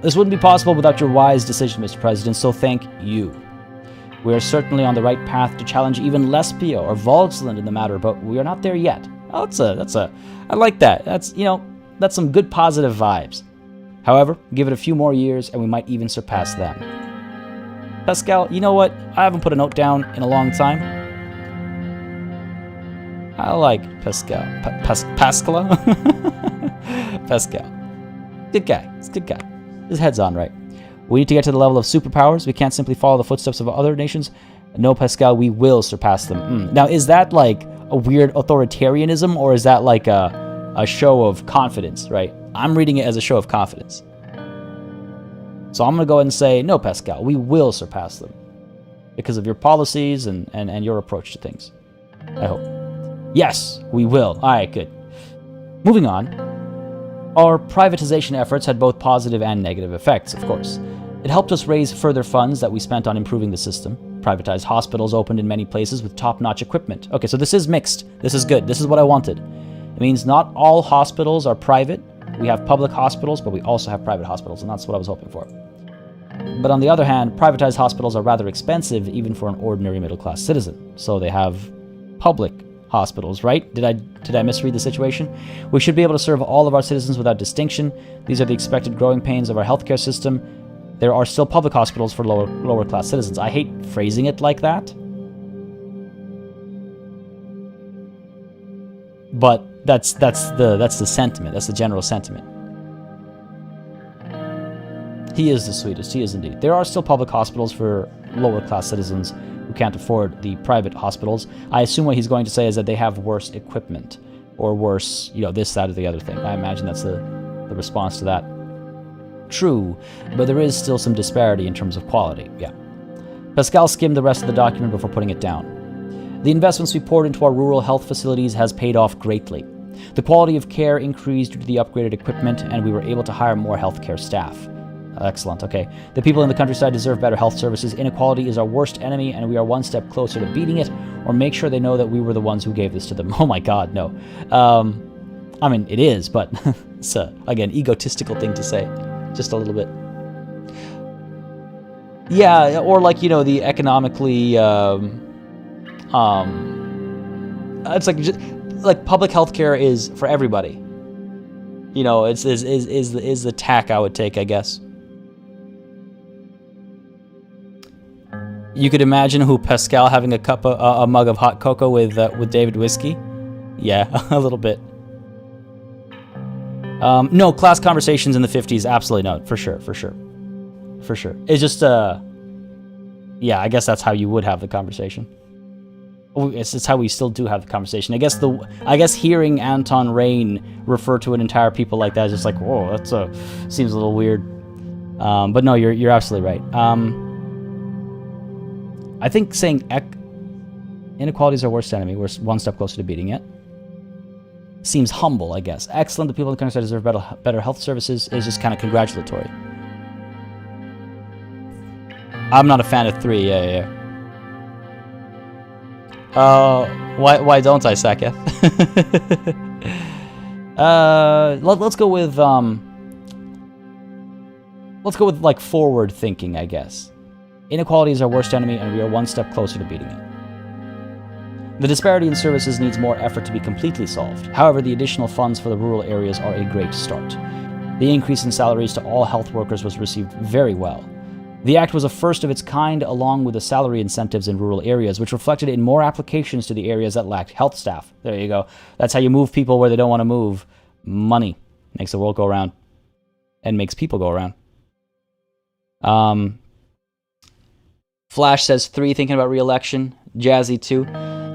This wouldn't be possible without your wise decision, Mr. President, so thank you. We are certainly on the right path to challenge even Lespio or Volksland in the matter, but we are not there yet. Oh, I like that. That's some good positive vibes. However, give it a few more years and we might even surpass them. Pascal, you know what? I haven't put a note down in a long time. I like Pascal. Pascal? Pascal. Good guy. He's a good guy. His head's on right. We need to get to the level of superpowers. We can't simply follow the footsteps of other nations. No, Pascal, we will surpass them. Now, is that like a weird authoritarianism, or is that like a show of confidence, right? I'm reading it as a show of confidence. So I'm going to go ahead and say, no, Pascal, we will surpass them. Because of your policies and your approach to things. I hope. Yes, we will. All right, good. Moving on. Our privatization efforts had both positive and negative effects, of course. It helped us raise further funds that we spent on improving the system. Privatized hospitals opened in many places with top-notch equipment. Okay, so this is mixed. This is good. This is what I wanted. It means not all hospitals are private. We have public hospitals, but we also have private hospitals, and that's what I was hoping for. But on the other hand, privatized hospitals are rather expensive even for an ordinary middle-class citizen. So they have public hospitals, right? Did I misread the situation? We should be able to serve all of our citizens without distinction. These are the expected growing pains of our healthcare system. There are still public hospitals for lower class citizens. I hate phrasing it like that. But that's the sentiment. That's the general sentiment. He is the sweetest. He is indeed. There are still public hospitals for lower class citizens who can't afford the private hospitals. I assume what he's going to say is that they have worse equipment or worse, this, that, or the other thing. I imagine that's the response to that. True, but there is still some disparity in terms of quality. Yeah. Pascal skimmed the rest of the document before putting it down. The investments we poured into our rural health facilities has paid off greatly. The quality of care increased due to the upgraded equipment, and we were able to hire more healthcare staff. Excellent, okay. The people in the countryside deserve better health services. Inequality is our worst enemy, and we are one step closer to beating it, or make sure they know that we were the ones who gave this to them. Oh my god, no. I mean, it is, but it's again, egotistical thing to say. Just a little bit. Yeah, or like, the economically, it's like public healthcare is for everybody. Is the tack I would take, I guess. You could imagine who Pascal having a mug of hot cocoa with David whiskey. Yeah, a little bit. No, class conversations in the 50s, absolutely no, for sure. It's just, yeah, I guess that's how you would have the conversation. It's how we still do have the conversation. I guess hearing Anton Rain refer to an entire people like that is just like, whoa, that seems a little weird. But no, you're absolutely right. I think saying inequality is our worst enemy, we're one step closer to beating it, seems humble, I guess. Excellent, the people in the countryside deserve better health services is just kind of congratulatory. I'm not a fan of 3, yeah. Why don't I, Saketh? Let's go with like forward thinking, I guess. Inequality is our worst enemy, and we are one step closer to beating it. The disparity in services needs more effort to be completely solved. However, the additional funds for the rural areas are a great start. The increase in salaries to all health workers was received very well. The act was a first of its kind, along with the salary incentives in rural areas, which reflected in more applications to the areas that lacked health staff. There you go. That's how you move people where they don't want to move. Money makes the world go around, and makes people go around. Flash says 3, thinking about re-election. Jazzy 2.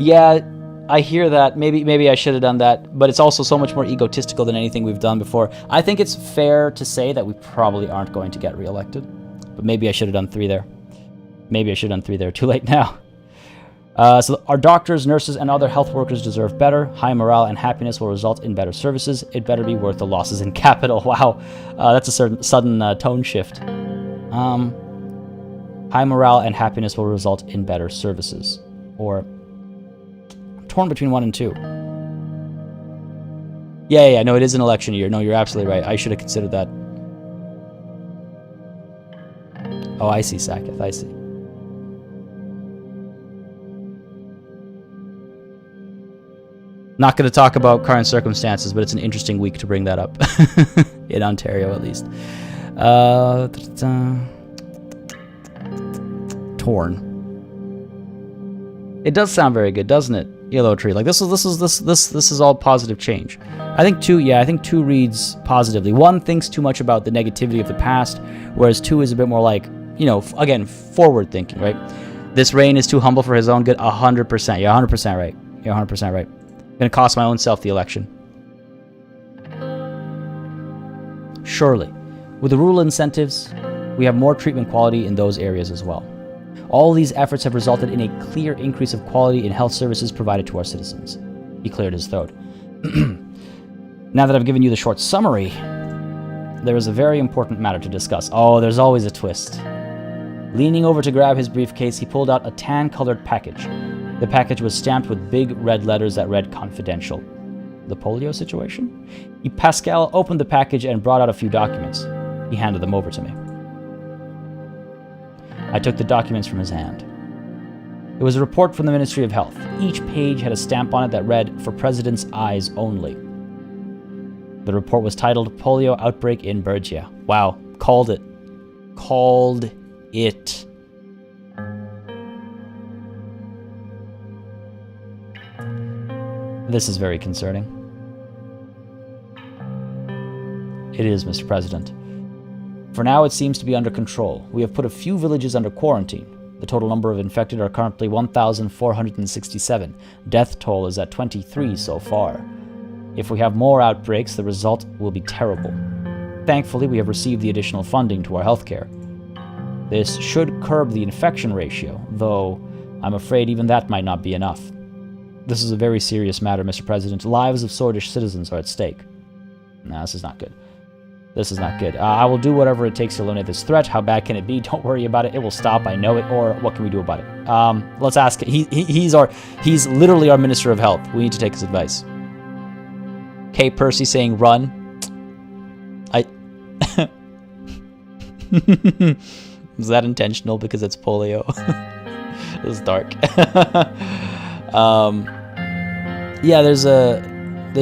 Yeah, I hear that. Maybe I should have done that, but it's also so much more egotistical than anything we've done before. I think it's fair to say that we probably aren't going to get re-elected. But maybe I should have done 3 there. Maybe I should have done 3 there. Too late now. So our doctors, nurses, and other health workers deserve better. High morale and happiness will result in better services. It better be worth the losses in capital. Wow, that's a sudden tone shift. High morale and happiness will result in better services. Or, I'm torn between 1 and 2. Yeah, no, it is an election year. No, you're absolutely right. I should have considered that. Oh, I see, Saketh, I see. Not going to talk about current circumstances, but it's an interesting week to bring that up. In Ontario, at least. Torn. It does sound very good, doesn't it? Yellow Tree. Like this is all positive change. I think 2 reads positively. 1 thinks too much about the negativity of the past, whereas 2 is a bit more like, you know, again, forward thinking, right? This reign is too humble for his own good. 100%. You're 100% right. You're 100% right. Gonna cost my own self the election. Surely. With the rural incentives, we have more treatment quality in those areas as well. All these efforts have resulted in a clear increase of quality in health services provided to our citizens. He cleared his throat. Now that I've given you the short summary, there is a very important matter to discuss. Oh, there's always a twist. Leaning over to grab his briefcase, he pulled out a tan-colored package. The package was stamped with big red letters that read confidential. The polio situation? Pascal opened the package and brought out a few documents. He handed them over to me. I took the documents from his hand. It was a report from the Ministry of Health. Each page had a stamp on it that read, "For President's eyes only." The report was titled, "Polio Outbreak in Bergia." Wow, called it. Called it. This is very concerning. It is, Mr. President. For now, it seems to be under control. We have put a few villages under quarantine. The total number of infected are currently 1,467. Death toll is at 23 so far. If we have more outbreaks, the result will be terrible. Thankfully, we have received the additional funding to our healthcare. This should curb the infection ratio, though I'm afraid even that might not be enough. This is a very serious matter, Mr. President. Lives of Swordish citizens are at stake. No, this is not good. This is not good. I will do whatever it takes to eliminate this threat. How bad can it be? Don't worry about it. It will stop. I know it. Or what can we do about it? Let's ask. He's literally our Minister of Health. We need to take his advice. K. Percy saying run. Was that intentional because it's polio? It was dark. Yeah, there's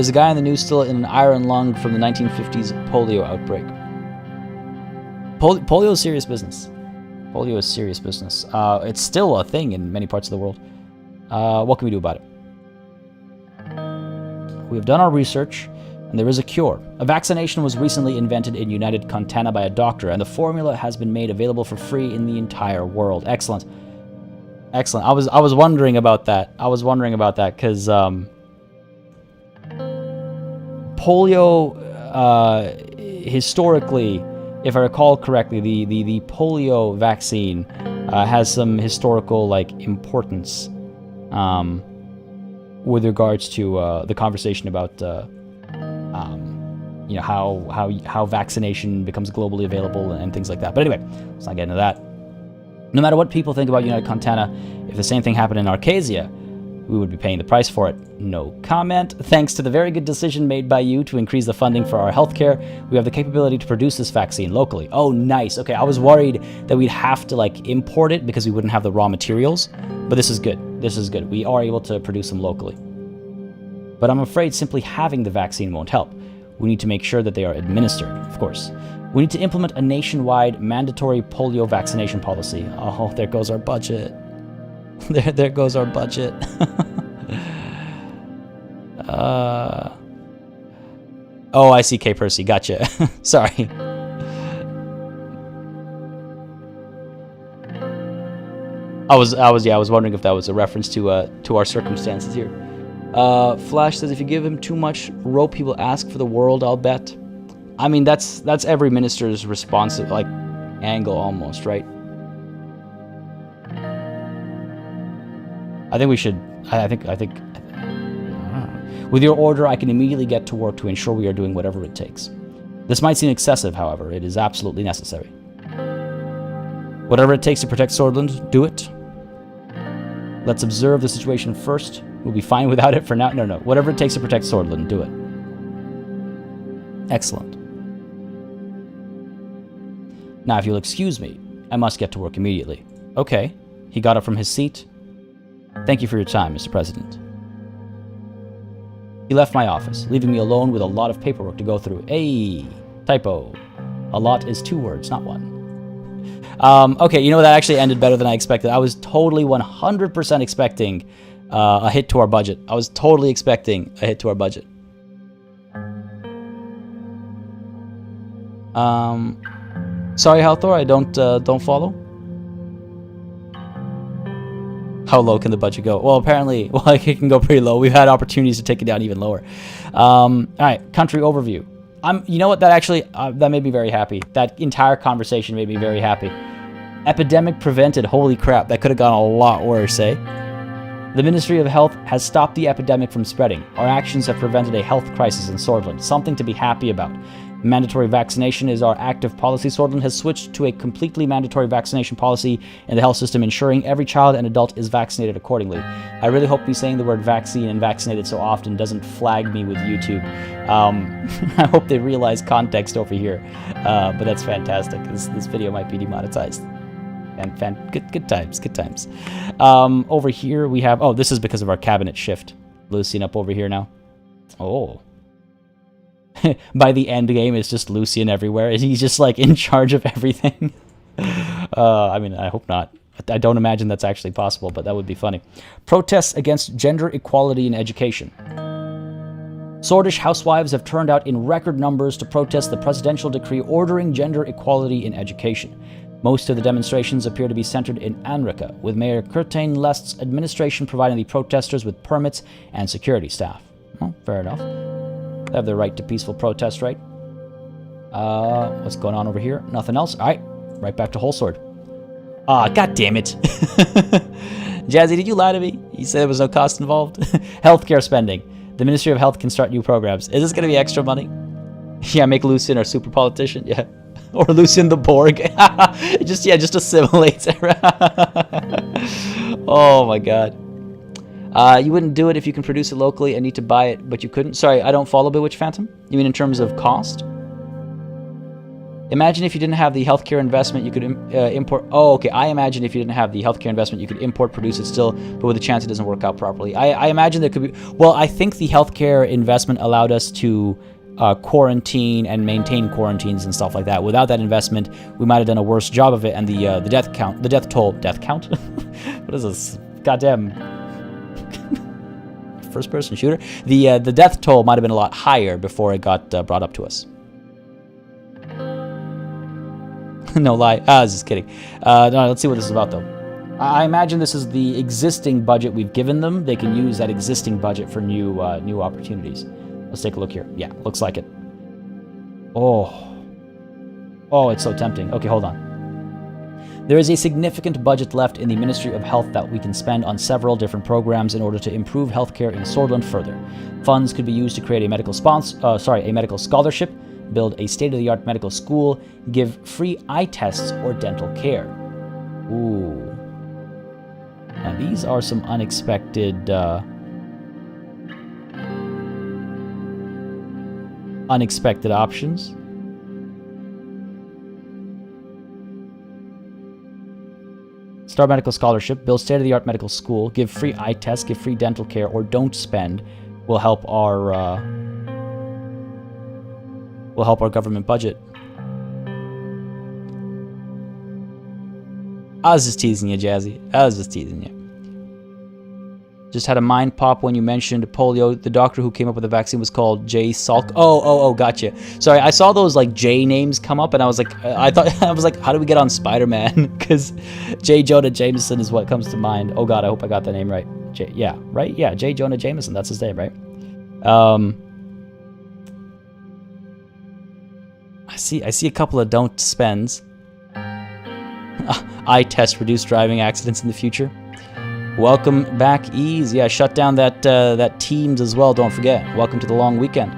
a guy in the news still in an iron lung from the 1950s polio outbreak. Polio is serious business. Polio is serious business. It's still a thing in many parts of the world. What can we do about it? We have done our research, and there is a cure. A vaccination was recently invented in United Contana by a doctor, and the formula has been made available for free in the entire world. Excellent. Excellent. I was wondering about that. Because polio, historically, if I recall correctly, the polio vaccine has some historical importance with regards to the conversation about how vaccination becomes globally available and things like that. But anyway, let's not get into that. No matter what people think about United Contana, if the same thing happened in Arcasia, we would be paying the price for it. No comment. Thanks to the very good decision made by you to increase the funding for our healthcare, we have the capability to produce this vaccine locally. Oh, nice. Okay, I was worried that we'd have to import it because we wouldn't have the raw materials, but this is good. This is good. We are able to produce them locally. But I'm afraid simply having the vaccine won't help. We need to make sure that they are administered, of course. We need to implement a nationwide mandatory polio vaccination policy. Oh, there goes our budget. There goes our budget. Oh, I see, K. Percy. Gotcha. Sorry. I was wondering if that was a reference to our circumstances here. Flash says if you give him too much rope, he will ask for the world. I'll bet. I mean, that's every minister's response, angle almost, right? I think we should. I think. With your order, I can immediately get to work to ensure we are doing whatever it takes. This might seem excessive, however. It is absolutely necessary. Whatever it takes to protect Sordland, do it. Let's observe the situation first. We'll be fine without it for now. No. Whatever it takes to protect Sordland, do it. Excellent. Now, if you'll excuse me, I must get to work immediately. Okay. He got up from his seat. Thank you for your time, Mr. President. He left my office, leaving me alone with a lot of paperwork to go through. Hey, typo. A lot is 2 words, not 1. Okay, you know, that actually ended better than I expected. I was totally 100% expecting a hit to our budget. I was totally expecting a hit to our budget. Sorry, Halthor, I don't follow. How low can the budget go? Well, apparently, it can go pretty low. We've had opportunities to take it down even lower. All right, country overview. You know what? That actually that made me very happy. That entire conversation made me very happy. Epidemic prevented. Holy crap, that could have gone a lot worse, eh? The Ministry of Health has stopped the epidemic from spreading. Our actions have prevented a health crisis in Sordland. Something to be happy about. Mandatory vaccination is our active policy. Sordland has switched to a completely mandatory vaccination policy in the health system, ensuring every child and adult is vaccinated accordingly. I really hope me saying the word vaccine and vaccinated so often doesn't flag me with YouTube. I hope they realize context over here. But that's fantastic. This video might be demonetized. And good times. Over here we have... Oh, this is because of our cabinet shift. Lucian up over here now. Oh. By the end game, it's just Lucian everywhere. He's just, like, in charge of everything. I mean, I hope not. I don't imagine that's actually possible, but that would be funny. Protests against gender equality in education. Sordish housewives have turned out in record numbers to protest the presidential decree ordering gender equality in education. Most of the demonstrations appear to be centered in Anrika, with Mayor Curtain Lest's administration providing the protesters with permits and security staff. Well, fair enough. They have the right to peaceful protest, right? What's going on over here? Nothing else? Alright, right back to Wholesword. Ah, god damn it. Jazzy, did you lie to me? You said there was no cost involved? Healthcare spending. The Ministry of Health can start new programs. Is this going to be extra money? Yeah, make Lucian our super politician. Yeah. Or Lucian the Borg. just assimilate. Oh my god. You wouldn't do it if you can produce it locally and need to buy it, but you couldn't? Sorry, I don't follow Bewitched Phantom. You mean in terms of cost? Imagine if you didn't have the healthcare investment, you could import... Oh, okay. I imagine if you didn't have the healthcare investment, you could import, produce it still, but with a chance it doesn't work out properly. I imagine there could be... Well, I think the healthcare investment allowed us to quarantine and maintain quarantines and stuff like that. Without that investment, we might have done a worse job of it, and the death count... The death toll... Death count? What is this? Goddamn... First-person shooter? The death toll might have been a lot higher before it got brought up to us. No lie. I was just kidding. No, let's see what this is about, though. I imagine this is the existing budget we've given them. They can use that existing budget for new opportunities. Let's take a look here. Yeah, looks like it. Oh, it's so tempting. Okay, hold on. There is a significant budget left in the Ministry of Health that we can spend on several different programs in order to improve healthcare in Sordland further. Funds could be used to create a medical scholarship, build a state-of-the-art medical school, give free eye tests or dental care. Ooh. Now these are some unexpected options. Start medical scholarship, build state-of-the-art medical school, give free eye tests, give free dental care, or don't spend will help our government budget. I was just teasing you, Jazzy. I was just teasing you. Just had a mind pop when you mentioned polio. The doctor who came up with the vaccine was called J. Salk. Oh, gotcha. Sorry, I saw those like J names come up, and I was like, I was like, how do we get on Spider-Man? Because J. Jonah Jameson is what comes to mind. Oh god, I hope I got the name right. Yeah, right. Yeah, J. Jonah Jameson. That's his name, right? I see a couple of don't spends. Eye test reduce driving accidents in the future. Welcome back, Ease. Yeah, shut down that Teams as well, don't forget. Welcome to the long weekend.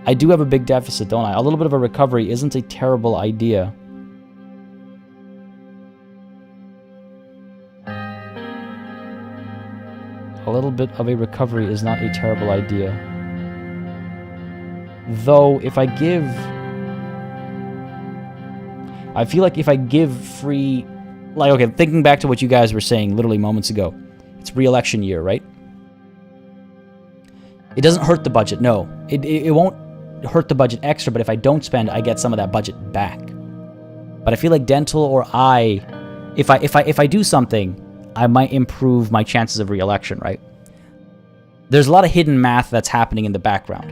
I do have a big deficit, don't I? A little bit of a recovery isn't a terrible idea. little bit of a recovery is not a terrible idea. Though, if I give... I feel like if I give free... Like, okay, thinking back to what you guys were saying literally moments ago. It's re-election year, right? It doesn't hurt the budget, no. It won't hurt the budget extra, but if I don't spend, I get some of that budget back. But I feel like dental or eye, if I do something, I might improve my chances of re-election, right? There's a lot of hidden math that's happening in the background.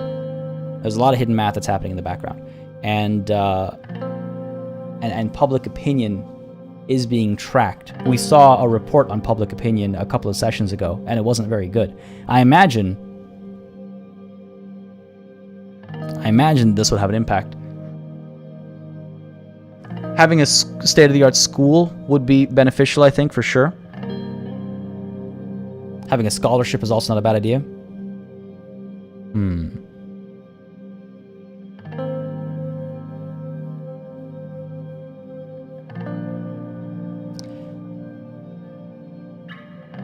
And public opinion is being tracked. We saw a report on public opinion a couple of sessions ago, and it wasn't very good. I imagine this would have an impact. Having a state-of-the-art school would be beneficial, I think, for sure. Having a scholarship is also not a bad idea.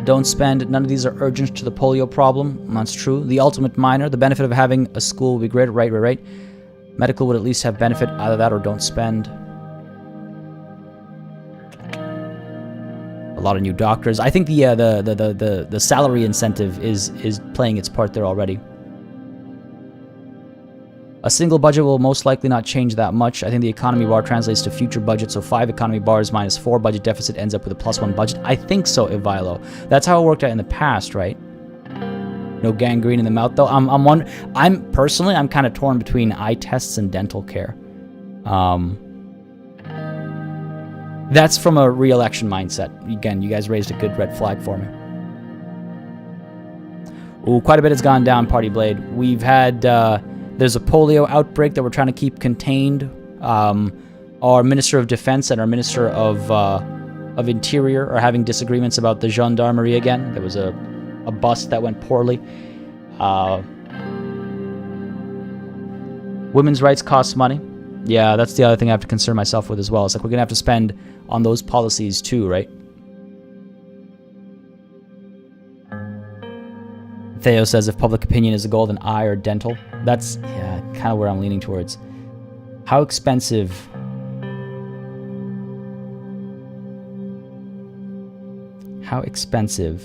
Don't spend. None of these are urgent to the polio problem. That's true. The ultimate minor. The benefit of having a school would be great. Right. Medical would at least have benefit. Either that or don't spend. A lot of new doctors. I think the salary incentive is playing its part there already. A single budget will most likely not change that much. I think the economy bar translates to future budget, so 5 economy bars minus 4 budget deficit ends up with a +1 budget. I think so, Ivilo. That's how it worked out in the past, right? No gangrene in the mouth, though. I'm personally kind of torn between eye tests and dental care. That's from a re-election mindset. Again, you guys raised a good red flag for me. Ooh, quite a bit has gone down, Party Blade. We've had... there's a polio outbreak that we're trying to keep contained. Our Minister of Defense and our Minister of Interior are having disagreements about the Gendarmerie again. There was a bust that went poorly. Women's rights cost money. Yeah, that's the other thing I have to concern myself with as well. It's like we're going to have to spend on those policies too, right? Theo says if public opinion is a goal, then eye or dental. That's, yeah, kind of where I'm leaning towards. How expensive... How expensive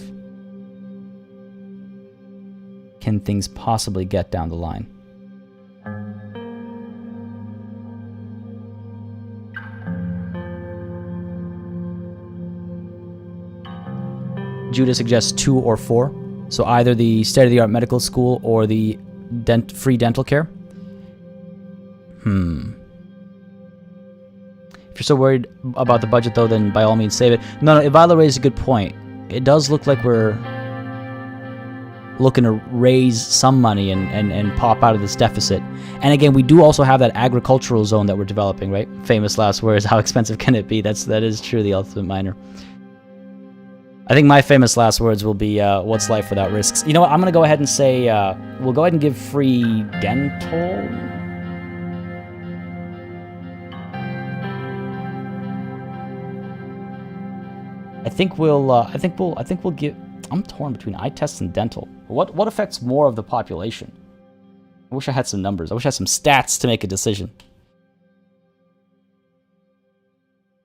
can things possibly get down the line? Judah suggests 2 or 4. So either the state-of-the-art medical school or the free dental care. If you're so worried about the budget, though, then by all means save it. No, Ivalo raised a good point. It does look like we're looking to raise some money and pop out of this deficit. And again, we do also have that agricultural zone that we're developing, right? Famous last words, how expensive can it be? That is true, the ultimate minor. I think my famous last words will be, what's life without risks? You know what, I'm going to go ahead and say, we'll go ahead and give free dental. I think we'll give, I'm torn between eye tests and dental. What affects more of the population? I wish I had some numbers. I wish I had some stats to make a decision.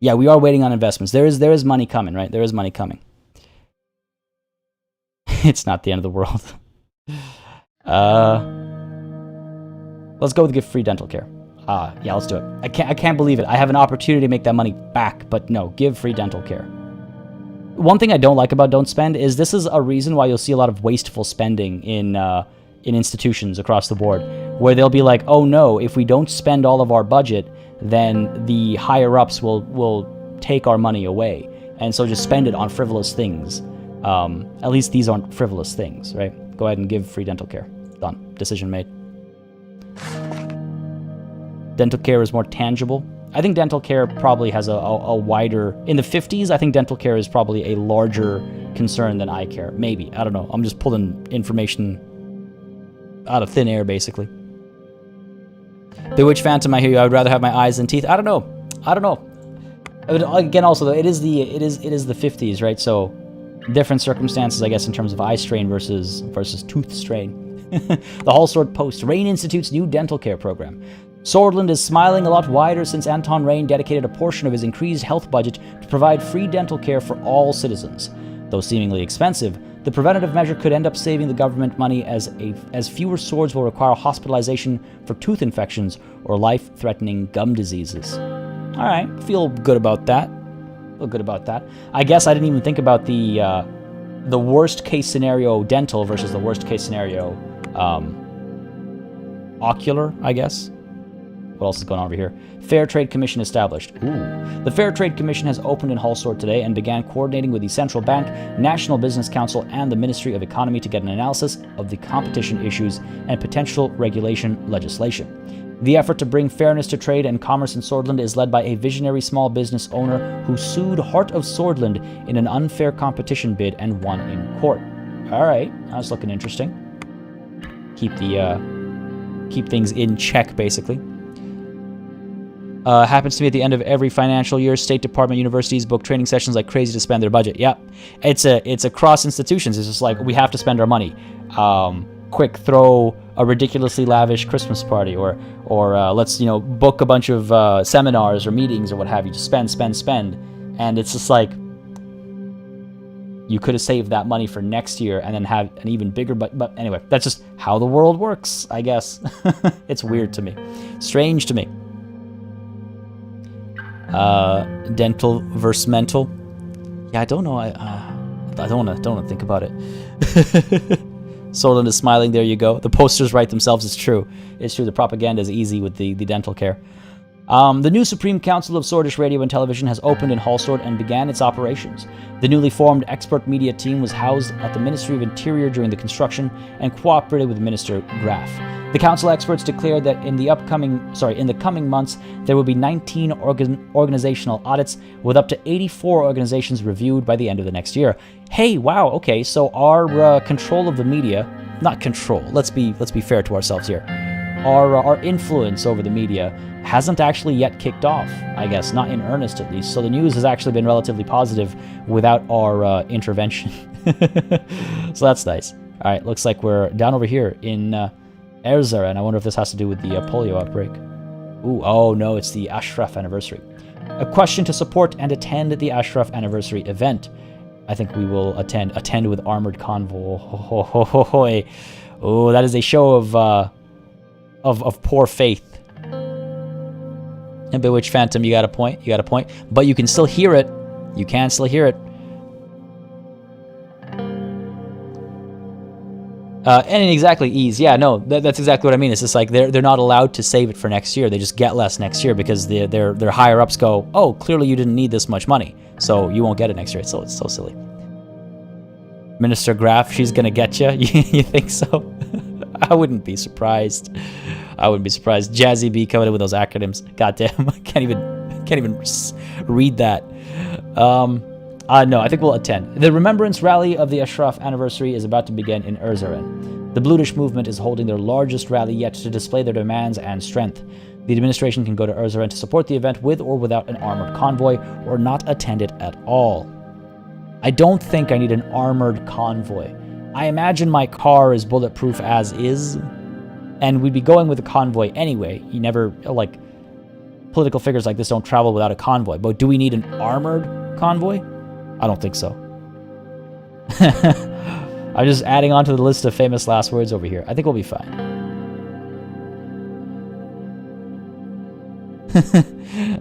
Yeah, we are waiting on investments. There is money coming, right? There is money coming. It's not the end of the world. Let's go with give free dental care. Yeah, let's do it. I can't believe it. I have an opportunity to make that money back, but no, give free dental care. One thing I don't like about Don't Spend is this is a reason why you'll see a lot of wasteful spending in institutions across the board, where they'll be like, oh no, if we don't spend all of our budget, then the higher-ups will take our money away, and so just spend it on frivolous things. At least these aren't frivolous things, right? Go ahead and give free dental care. Done. Decision made. Dental care is more tangible. I think dental care probably has a wider... In the 50s, I think dental care is probably a larger concern than eye care. Maybe. I don't know. I'm just pulling information out of thin air, basically. Bewitched Phantom, I hear you. I would rather have my eyes than teeth. I don't know. Again, also, though, it is the 50s, right? So... Different circumstances, I guess, in terms of eye strain versus tooth strain. The Hall Sword Post. Rain Institute's new dental care program. Sordland is smiling a lot wider since Anton Rain dedicated a portion of his increased health budget to provide free dental care for all citizens. Though seemingly expensive, the preventative measure could end up saving the government money as fewer swords will require hospitalization for tooth infections or life-threatening gum diseases. All right, feel good about that. Feel good about that. I guess I didn't even think about the worst-case scenario dental versus the worst-case scenario ocular, I guess. What else is going on over here? Fair Trade Commission established. Ooh. The Fair Trade Commission has opened in Hallsword today and began coordinating with the Central Bank, National Business Council, and the Ministry of Economy to get an analysis of the competition issues and potential regulation legislation. The effort to bring fairness to trade and commerce in Sordland is led by a visionary small business owner who sued Heart of Sordland in an unfair competition bid and won in court. All right, that's looking interesting. Keep things in check, basically. Happens to be at the end of every financial year. State Department universities book training sessions like crazy to spend their budget. Yeah, it's across institutions. It's just like, we have to spend our money. Quick, throw a ridiculously lavish Christmas party, or let's book a bunch of seminars or meetings or what have you. Just spend, and it's just like, you could have saved that money for next year and then have an even bigger. But anyway, that's just how the world works, I guess. It's weird to me, strange to me. Dental versus mental. Yeah, I don't know. I don't want to think about it. Sordland is smiling. There you go. The posters write themselves. It's true. It's true. The propaganda is easy with the dental care. The new Supreme Council of Swordish Radio and Television has opened in Hallsword and began its operations. The newly formed expert media team was housed at the Ministry of Interior during the construction and cooperated with Minister Graf. The council experts declared that in the coming months, there will be 19 organizational audits, with up to 84 organizations reviewed by the end of the next year. Hey, wow, okay, so our control of the media, not control, let's be fair to ourselves here. Our influence over the media hasn't actually yet kicked off, I guess, not in earnest at least. So the news has actually been relatively positive without our intervention. So that's nice. All right, looks like we're down over here in Suzerain, and I wonder if this has to do with the polio outbreak. Ooh, oh no, it's the Ashraf anniversary. A question to support and attend the Ashraf anniversary event. I think we will attend with armored convoy. Oh, that is a show of poor faith. And Bewitched Phantom, you got a point. But you can still hear it. You can still hear it. And exactly ease. Yeah, no, that's exactly what I mean. It's just like they're not allowed to save it for next year. They just get less next year because their higher ups go, oh, clearly you didn't need this much money, so you won't get it next year. It's so silly. Minister Graf, she's gonna get you. You think so? I wouldn't be surprised. Jazzy B coming in with those acronyms. Goddamn, I can't even read that. No, I think we'll attend. The Remembrance Rally of the Ashraf anniversary is about to begin in Suzerain. The Blutish movement is holding their largest rally yet to display their demands and strength. The administration can go to Suzerain to support the event with or without an armored convoy, or not attend it at all. I don't think I need an armored convoy. I imagine my car is bulletproof as is, and we'd be going with a convoy anyway. You never, like, political figures like this don't travel without a convoy. But do we need an armored convoy? I don't think so. I'm just adding on to the list of famous last words over here. I think we'll be fine.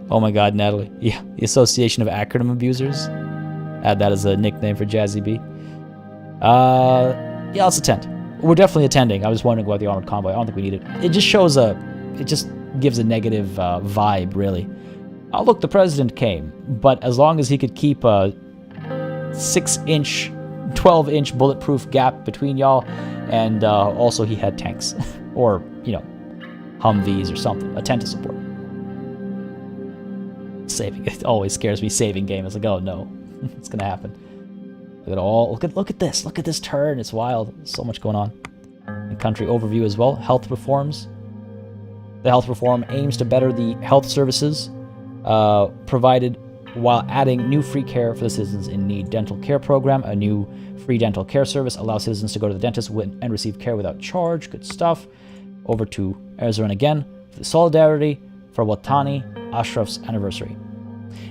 Oh my god, Natalie. Yeah, the Association of Acronym Abusers. Add that as a nickname for Jazzy B. Yeah, let's attend. We're definitely attending. I was wondering about the armored convoy. I don't think we need it. It just shows it just gives a negative vibe, really. Oh, look, the president came. But as long as he could keep a 6-inch, 12-inch bulletproof gap between y'all, and also he had tanks. Or, Humvees or something. A tent to support. Saving. It always scares me, saving game. It's like, oh no. It's gonna happen. Look at this. Look at this turn. It's wild. So much going on. And country overview as well. Health reforms. The health reform aims to better the health services provided while adding new free care for the citizens in need. Dental care program, a new free dental care service allows citizens to go to the dentist and receive care without charge. Good stuff. Over to Suzerain again. Solidarity for Watani, Ashraf's anniversary.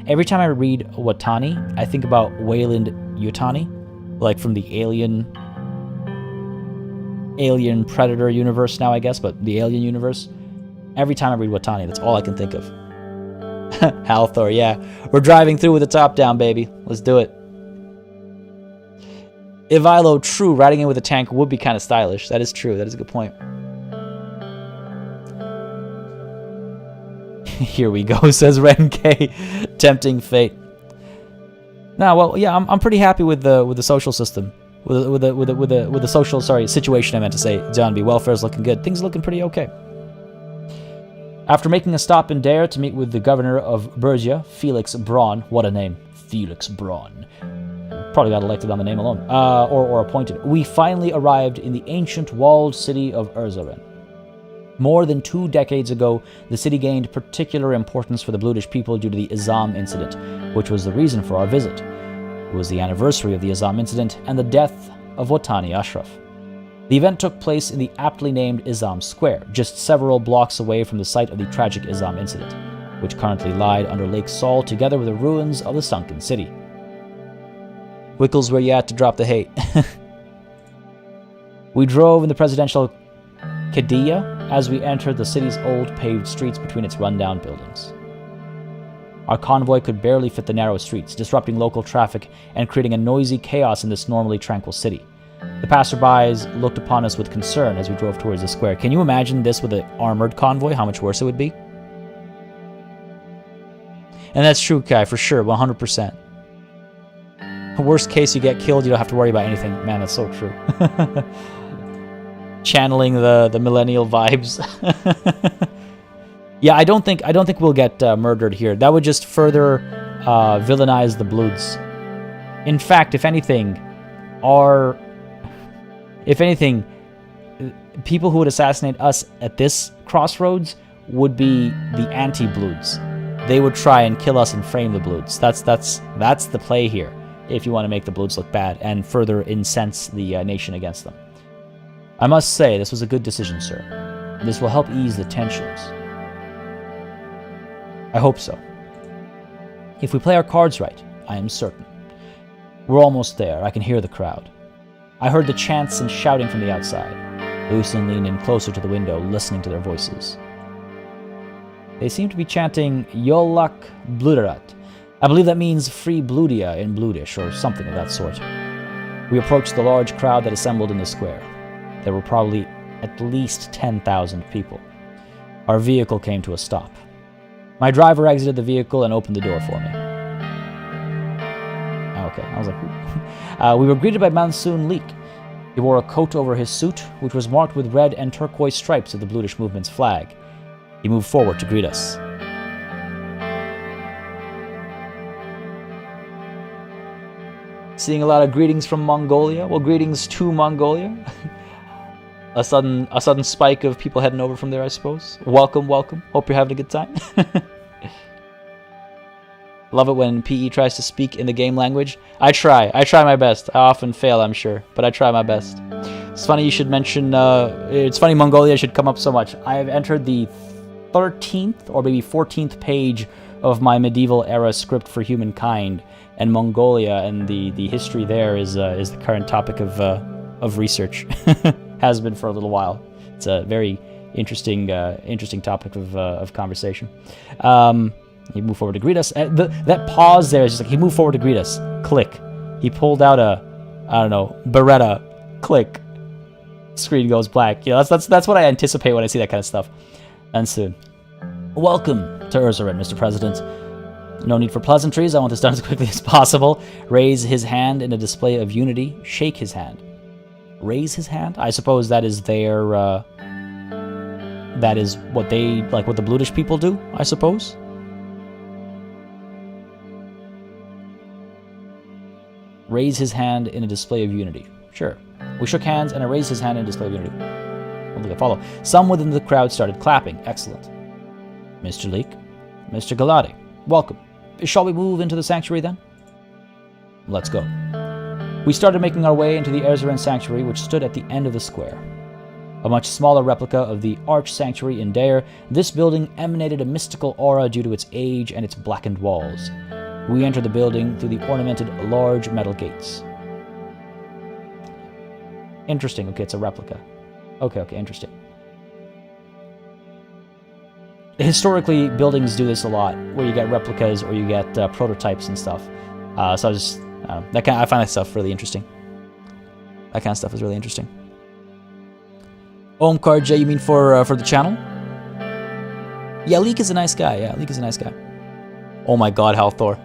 Every time I read Watani, I think about Wayland Yutani, like from the Alien Predator universe now, I guess, but the Alien universe. Every time I read Watani, that's all I can think of. Halthor, yeah. We're driving through with the top down, baby. Let's do it. Ivilo, true, riding in with a tank would be kind of stylish. That is true. That is a good point. Here we go, says Ren K. Tempting fate. Nah, well, yeah, I'm pretty happy with the social system, with the social situation. I meant to say, John B. Welfare's looking good. Things are looking pretty okay. After making a stop in Dare to meet with the governor of Bergia, Felix Braun. What a name, Felix Braun. Probably got elected on the name alone, or appointed. We finally arrived in the ancient walled city of Suzerain. More than 2 decades ago, the city gained particular importance for the Bludish people due to the Izam incident, which was the reason for our visit. It was the anniversary of the Izam incident and the death of Watani Ashraf. The event took place in the aptly named Izam Square, just several blocks away from the site of the tragic Izam incident, which currently lied under Lake Saul together with the ruins of the sunken city. Wickles, where you at to drop the hate? We drove in the presidential Qadiyya as we entered the city's old paved streets between its rundown buildings. Our convoy could barely fit the narrow streets, disrupting local traffic and creating a noisy chaos in this normally tranquil city. The passerbys looked upon us with concern as we drove towards the square. Can you imagine this with an armored convoy? How much worse it would be? And that's true, Kai, for sure, 100%. Worst case, you get killed, you don't have to worry about anything. Man, that's so true. Channeling the millennial vibes. Yeah, I don't think we'll get murdered here. That would just further villainize the Bloods. In fact, if anything, people who would assassinate us at this crossroads would be the anti-Bloods. They would try and kill us and frame the Bloods. That's the play here. If you want to make the Bloods look bad and further incense the nation against them. I must say, this was a good decision, sir. This will help ease the tensions. I hope so. If we play our cards right, I am certain. We're almost there. I can hear the crowd. I heard the chants and shouting from the outside. Lucien leaned in closer to the window, listening to their voices. They seem to be chanting Yolak Bluderat. I believe that means Free Bludia in Bludish, or something of that sort. We approached the large crowd that assembled in the square. There were probably at least 10,000 people. Our vehicle came to a stop. My driver exited the vehicle and opened the door for me. Okay, I was like, we were greeted by Mansoon Leek. He wore a coat over his suit, which was marked with red and turquoise stripes of the Bludish movement's flag. He moved forward to greet us. Seeing a lot of greetings from Mongolia. Well, greetings to Mongolia. A sudden spike of people heading over from there, I suppose. Welcome, welcome. Hope you're having a good time. Love it when PE tries to speak in the game language. I try my best. I often fail, I'm sure, but I try my best. It's funny you should mention, it's funny Mongolia should come up so much. I have entered the 13th or maybe 14th page of my medieval era script for humankind, and Mongolia and the history there is the current topic of research. Has been for a little while. It's a very interesting topic of conversation. He moved forward to greet us. That pause there is just like he moved forward to greet us. Click. He pulled out a, I don't know, Beretta. Click. Screen goes black. You know, that's what I anticipate when I see that kind of stuff. And soon. Welcome to Suzerain, Mr. President. No need for pleasantries. I want this done as quickly as possible. Raise his hand in a display of unity. Shake his hand. Raise his hand? I suppose that is their, that is what they, like what the Bludish people do, I suppose. Raise his hand in a display of unity. Sure. We shook hands and I raised his hand in a display of unity. Don't think I follow. Some within the crowd started clapping. Excellent. Mr. Leek, Mr. Galati, welcome. shall we move into the sanctuary then? Let's go. We started making our way into the Suzerain sanctuary, which stood at the end of the square. A much smaller replica of the Arch Sanctuary in Dare, this building emanated a mystical aura due to its age and its blackened walls. We entered the building through the ornamented large metal gates. Interesting. Okay, it's a replica. Okay, interesting. Historically, buildings do this a lot, where you get replicas or you get prototypes and stuff. So I find that stuff really interesting. That kind of stuff is really interesting. Omkar J, you mean for the channel? Yeah, Leek is a nice guy. Yeah, Leek is a nice guy. Oh my God, Halthor.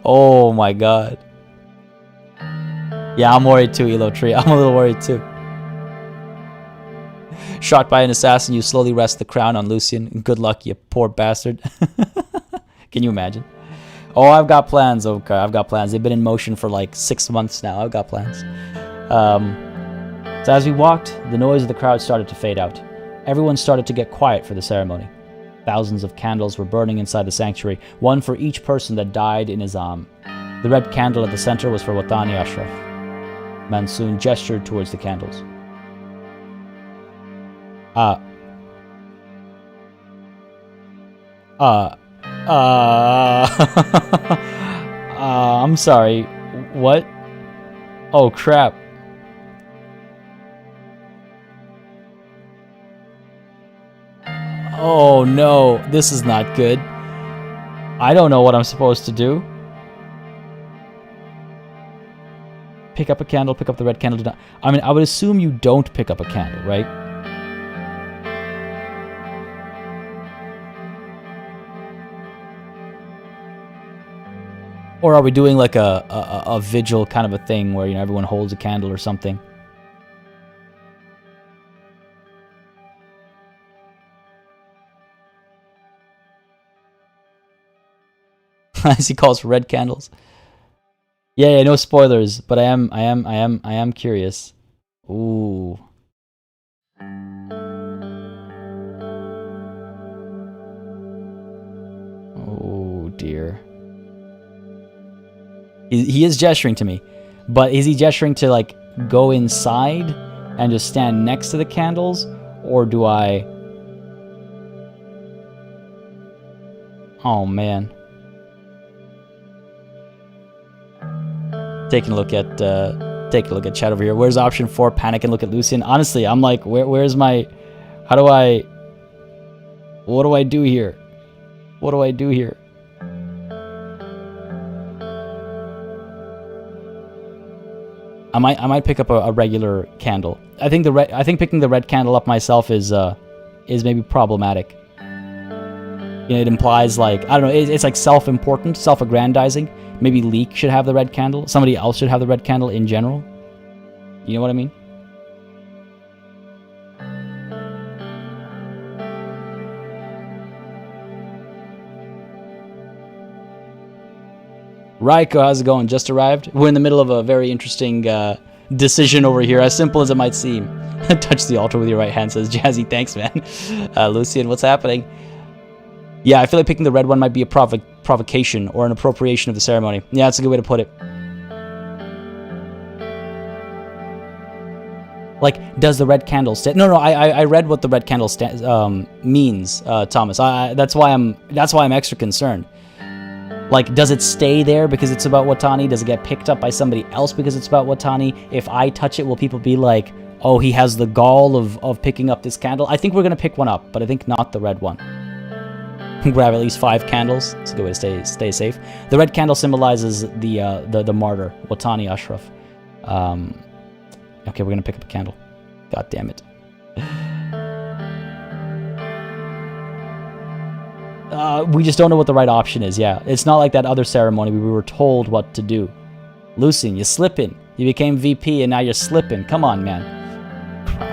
Oh my God. Yeah, I'm worried too, Elo Tree. I'm a little worried too. Shot by an assassin, you slowly rest the crown on Lucian. Good luck, you poor bastard. Can you imagine? Oh, I've got plans, okay. I've got plans. They've been in motion for like 6 months now. I've got plans. So as we walked, the noise of the crowd started to fade out. Everyone started to get quiet for the ceremony. Thousands of candles were burning inside the sanctuary, one for each person that died in Izam. The red candle at the center was for Watani Ashraf. Mansoon gestured towards the candles. I'm sorry. What? Oh, crap. Oh, no. This is not good. I don't know what I'm supposed to do. Pick up a candle, pick up the red candle. I mean, I would assume you don't pick up a candle, right? Or are we doing like a vigil kind of a thing where, you know, everyone holds a candle or something? As he calls for red candles. Yeah, no spoilers, but I am curious. Ooh. Oh dear. He is gesturing to me, but is he gesturing to like go inside and just stand next to the candles, or do I? Oh man. Taking a look at chat over here. Where's option 4? Panic and look at Lucian. Honestly, I'm like, where's my? How do I? What do I do here? What do I do here? I might pick up a regular candle. I think picking the red candle up myself is maybe problematic. You know, it implies like, I don't know, it's like self-important, self-aggrandizing. Maybe Leek should have the red candle. Somebody else should have the red candle in general. You know what I mean? Raiko, how's it going? Just arrived? We're in the middle of a very interesting decision over here, as simple as it might seem. Touch the altar with your right hand, says Jazzy. Thanks, man. Lucian, what's happening? Yeah, I feel like picking the red one might be a provocation or an appropriation of the ceremony. Yeah, that's a good way to put it. Like, does the red candle stand? No, I read what the red candle means, Thomas. That's why I'm extra concerned. Like, does it stay there because it's about Watani? Does it get picked up by somebody else because it's about Watani? If I touch it, will people be like, oh, he has the gall of picking up this candle? I think we're going to pick one up, but I think not the red one. Grab at least 5 candles. It's a good way to stay safe. The red candle symbolizes the martyr, Watani Ashraf. Okay, we're going to pick up a candle. God damn it. We just don't know what the right option is, yeah. It's not like that other ceremony where we were told what to do. Lucian, you're slipping. You became VP and now you're slipping. Come on, man. Crap.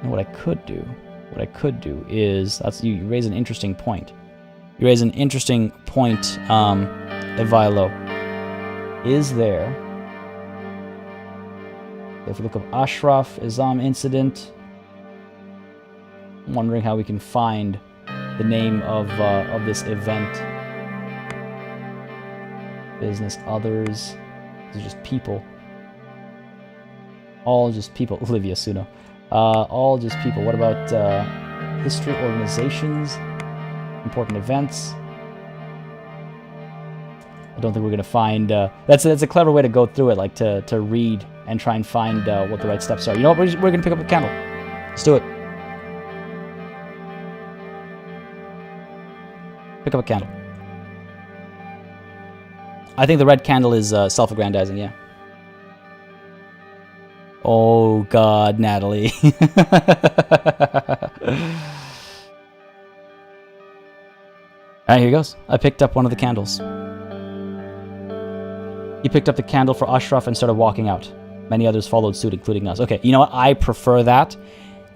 And what I could do is... you raise an interesting point. You raise an interesting point, Evilo. Is there... If we look up Ashraf, Izam incident... wondering how we can find the name of this event. Business, others. These are just people. All just people. Olivia Suno. All just people. What about history, organizations, important events? I don't think we're gonna find. That's a clever way to go through it, like to read and try and find what the right steps are. You know what? We're gonna pick up a candle. Let's do it. Pick up a candle. I think the red candle is self-aggrandizing. Yeah. Oh God, Natalie. Alright, here goes. I picked up one of the candles. He picked up the candle for Ashraf and started walking out. Many others followed suit, including us. Okay, you know what? I prefer that.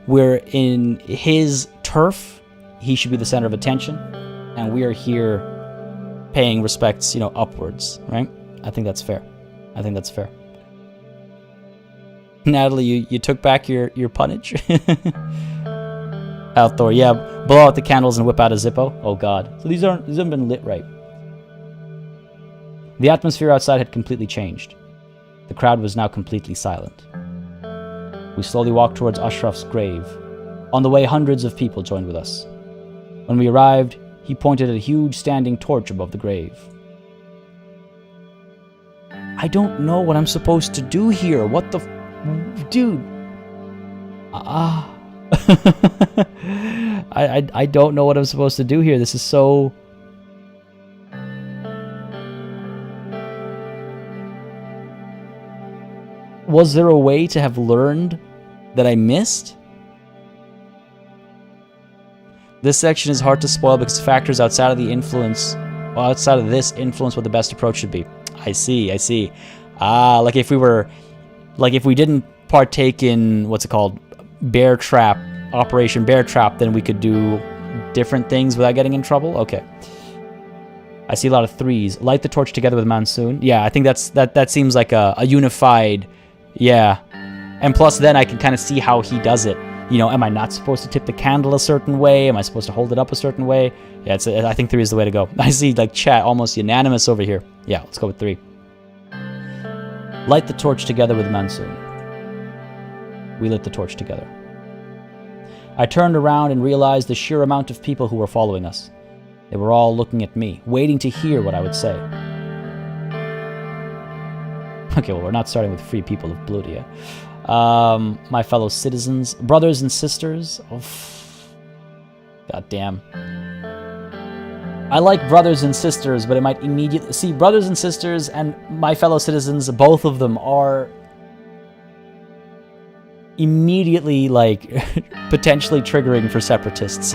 We're in his turf. He should be the center of attention. And we are here paying respects, upwards, right? I think that's fair. I think that's fair. Natalie, you took back your punnage? Althor, yeah, blow out the candles and whip out a Zippo. Oh God. So these haven't been lit right. The atmosphere outside had completely changed. The crowd was now completely silent. We slowly walked towards Ashraf's grave. On the way, hundreds of people joined with us. When we arrived, he pointed at a huge standing torch above the grave. I don't know what I'm supposed to do here. What the... Dude. I don't know what I'm supposed to do here. This is so... Was there a way to have learned that I missed? This section is hard to spoil because factors outside of this influence what the best approach should be. I see. Like if we didn't partake in, what's it called? Operation Bear Trap, then we could do different things without getting in trouble? Okay. I see a lot of threes. Light the torch together with Monsoon. Yeah, I think that seems like a unified... Yeah. And plus then I can kind of see how he does it. Am I not supposed to tip the candle a certain way? Am I supposed to hold it up a certain way? Yeah, I think 3 is the way to go. I see chat almost unanimous over here. Yeah, let's go with 3. Light the torch together with Monsoon. We lit the torch together. I turned around and realized the sheer amount of people who were following us. They were all looking at me, waiting to hear what I would say. Okay, well, we're not starting with free people of Bludia. My fellow citizens, brothers and sisters. Oh, God damn. I like brothers and sisters, but it might immediately... See, brothers and sisters and my fellow citizens, both of them are immediately, potentially triggering for separatists,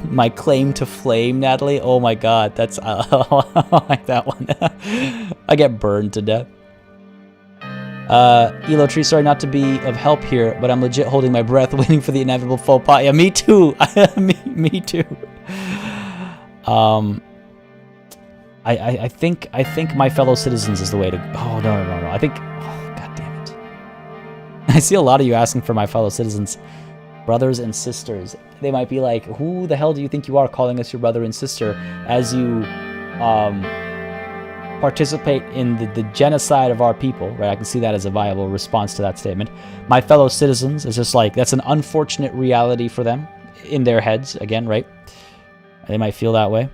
My claim to flame, Natalie. Oh my God, that's... I like that one. I get burned to death. Elo Tree, sorry not to be of help here, but I'm legit holding my breath, waiting for the inevitable faux pas. Yeah, me too. me too. I think my fellow citizens is the way to... Oh, no. I think... Oh, God damn it. I see a lot of you asking for my fellow citizens. Brothers and sisters. They might be like, who the hell do you think you are calling us your brother and sister as you participate in the genocide of our people, right? I can see that as a viable response to that statement. My fellow citizens is just that's an unfortunate reality for them in their heads, again, right? They might feel that way.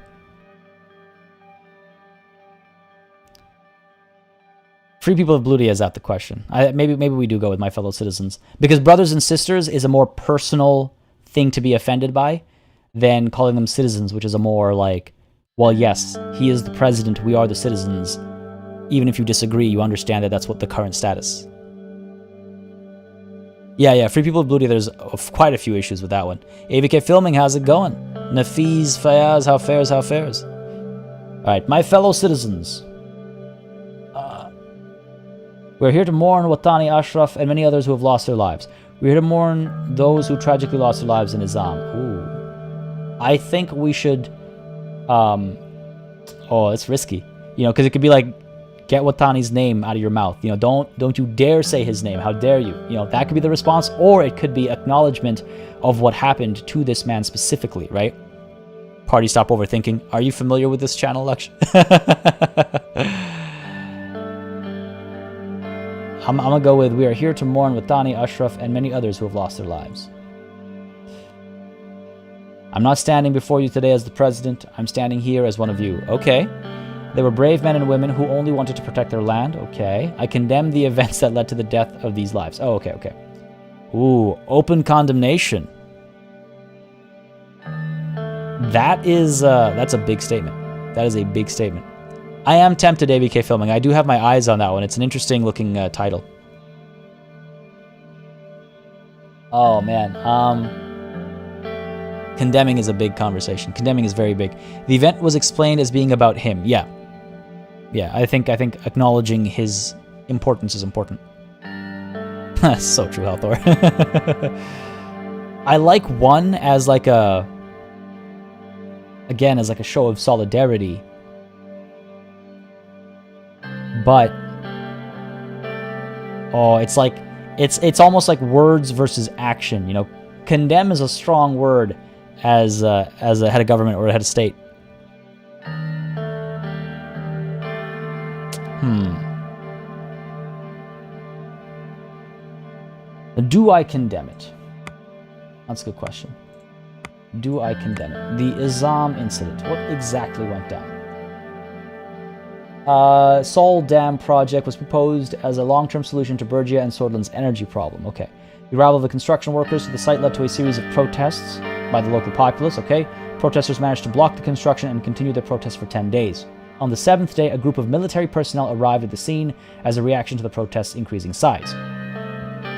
Free people of Bludia is out the question. Maybe we do go with my fellow citizens. Because brothers and sisters is a more personal thing to be offended by than calling them citizens, which is a more well, yes, he is the president, we are the citizens. Even if you disagree, you understand that that's what the current status. Yeah, free people of Bludia, there's quite a few issues with that one. AVK Filming, how's it going? Nafiz, Fayaz, how fares? Alright, my fellow citizens. We're here to mourn Watani, Ashraf, and many others who have lost their lives. We're here to mourn those who tragically lost their lives in Nizam. Ooh. I think we should... oh, it's risky. Because it could be Get Watani's name out of your mouth. You know, don't you dare say his name. How dare you? You know, that could be the response, or it could be acknowledgement of what happened to this man specifically, right? Party stop overthinking. Are you familiar with this channel, Lux? I'm gonna go with, we are here to mourn Watani, Ashraf, and many others who have lost their lives. I'm not standing before you today as the president. I'm standing here as one of you. Okay. They were brave men and women who only wanted to protect their land. Okay. I condemn the events that led to the death of these lives. Oh, okay, okay. Ooh, open condemnation. That is, that's a big statement. That is a big statement. I am tempted, ABK Filming. I do have my eyes on that one. It's an interesting looking title. Oh, man. Condemning is a big conversation. Condemning is very big. The event was explained as being about him. Yeah. Yeah, I think acknowledging his importance is important. So true, Halthor. I like one as like a... Again, as like a show of solidarity. But... Oh, it's like... It's almost like words versus action, you know? Condemn is a strong word as a head of government or a head of state. Do I condemn it? That's a good question. Do I condemn it? The Izam incident. What exactly went down? Sol Dam project was proposed as a long-term solution to Bergia and Sordland's energy problem. Okay. The arrival of the construction workers to the site led to a series of protests by the local populace. Okay. Protesters managed to block the construction and continue their protests for 10 days. On the 7th day, a group of military personnel arrived at the scene as a reaction to the protests' increasing size.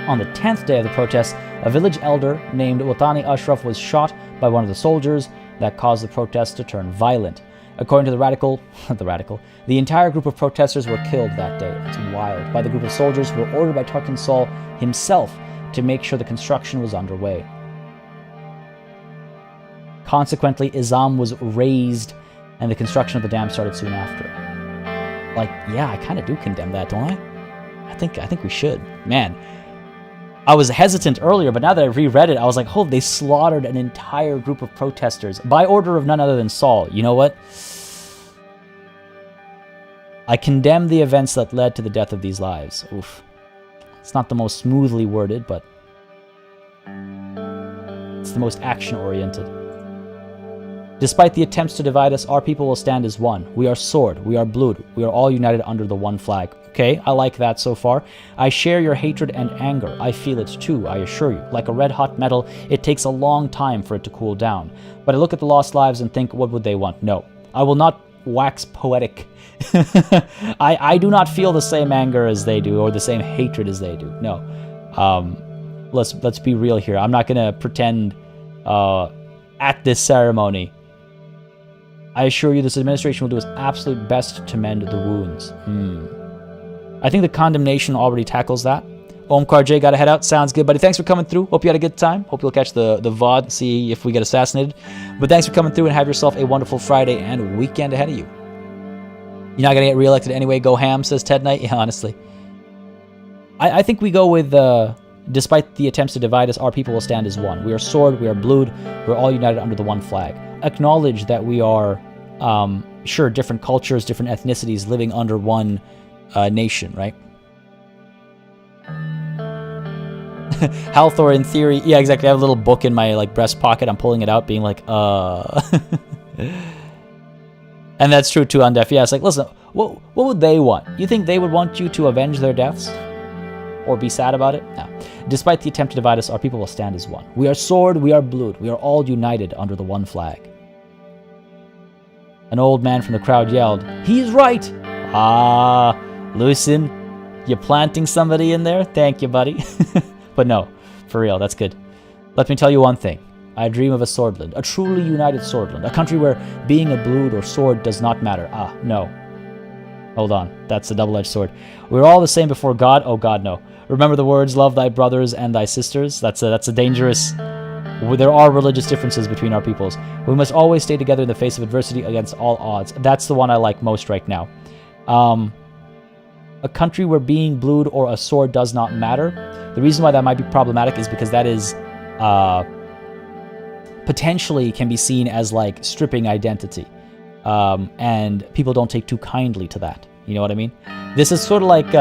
On the 10th day of the protests, a village elder named Watani Ashraf was shot by one of the soldiers that caused the protests to turn violent. According to the entire group of protesters were killed that day. It's wild. By the group of soldiers who were ordered by Tarkin Sol himself to make sure the construction was underway. Consequently, Izam was razed and the construction of the dam started soon after. Like, yeah, I kind of do condemn that, don't I? I think we should. Man, I was hesitant earlier, but now that I reread it, I was like, oh, they slaughtered an entire group of protesters by order of none other than Sol. You know what? I condemn the events that led to the death of these lives. Oof. It's not the most smoothly worded, but it's the most action-oriented. Despite the attempts to divide us, our people will stand as one. We are sword, we are blood, we are all united under the one flag. Okay, I like that so far. I share your hatred and anger. I feel it too, I assure you. Like a red-hot metal, it takes a long time for it to cool down. But I look at the lost lives and think, what would they want? No, I will not wax poetic. I do not feel the same anger as they do, or the same hatred as they do. No. Let's be real here. I'm not going to pretend at this ceremony. I assure you this administration will do its absolute best to mend the wounds. I think the condemnation already tackles that. Omkar J gotta head out. Sounds good, buddy. Thanks for coming through. Hope you had a good time. Hope you'll catch the VOD, see if we get assassinated. But thanks for coming through and have yourself a wonderful Friday and weekend ahead of you. You're not gonna get reelected anyway. Go ham, says Ted Knight. Yeah, honestly. I think we go with, despite the attempts to divide us, our people will stand as one. We are sword, we are blood, we're all united under the one flag. Acknowledge that we are, sure, different cultures, different ethnicities living under one nation, right? Halthor, in theory, yeah, exactly. I have a little book in my breast pocket. I'm pulling it out, being like, And that's true too, Undef. Yeah, it's like, listen, what would they want? You think they would want you to avenge their deaths? Or be sad about it? No. Despite the attempt to divide us, our people will stand as one. We are sword, we are blood. We are all united under the one flag. An old man from the crowd yelled, "He's right!" Ah, Lucien, you planting somebody in there? Thank you, buddy. But no, for real, that's good. Let me tell you one thing. I dream of a Sordland, a truly united Sordland, a country where being a blood or sword does not matter. Ah, no. Hold on, that's a double-edged sword. We're all the same before God. Oh God, no. Remember the words, love thy brothers and thy sisters? That's a dangerous... There are religious differences between our peoples. We must always stay together in the face of adversity against all odds. That's the one I like most right now. a country where being blued or a sword does not matter. The reason why that might be problematic is because that is potentially can be seen as like stripping identity. And people don't take too kindly to that. You know what I mean? This is sort of like,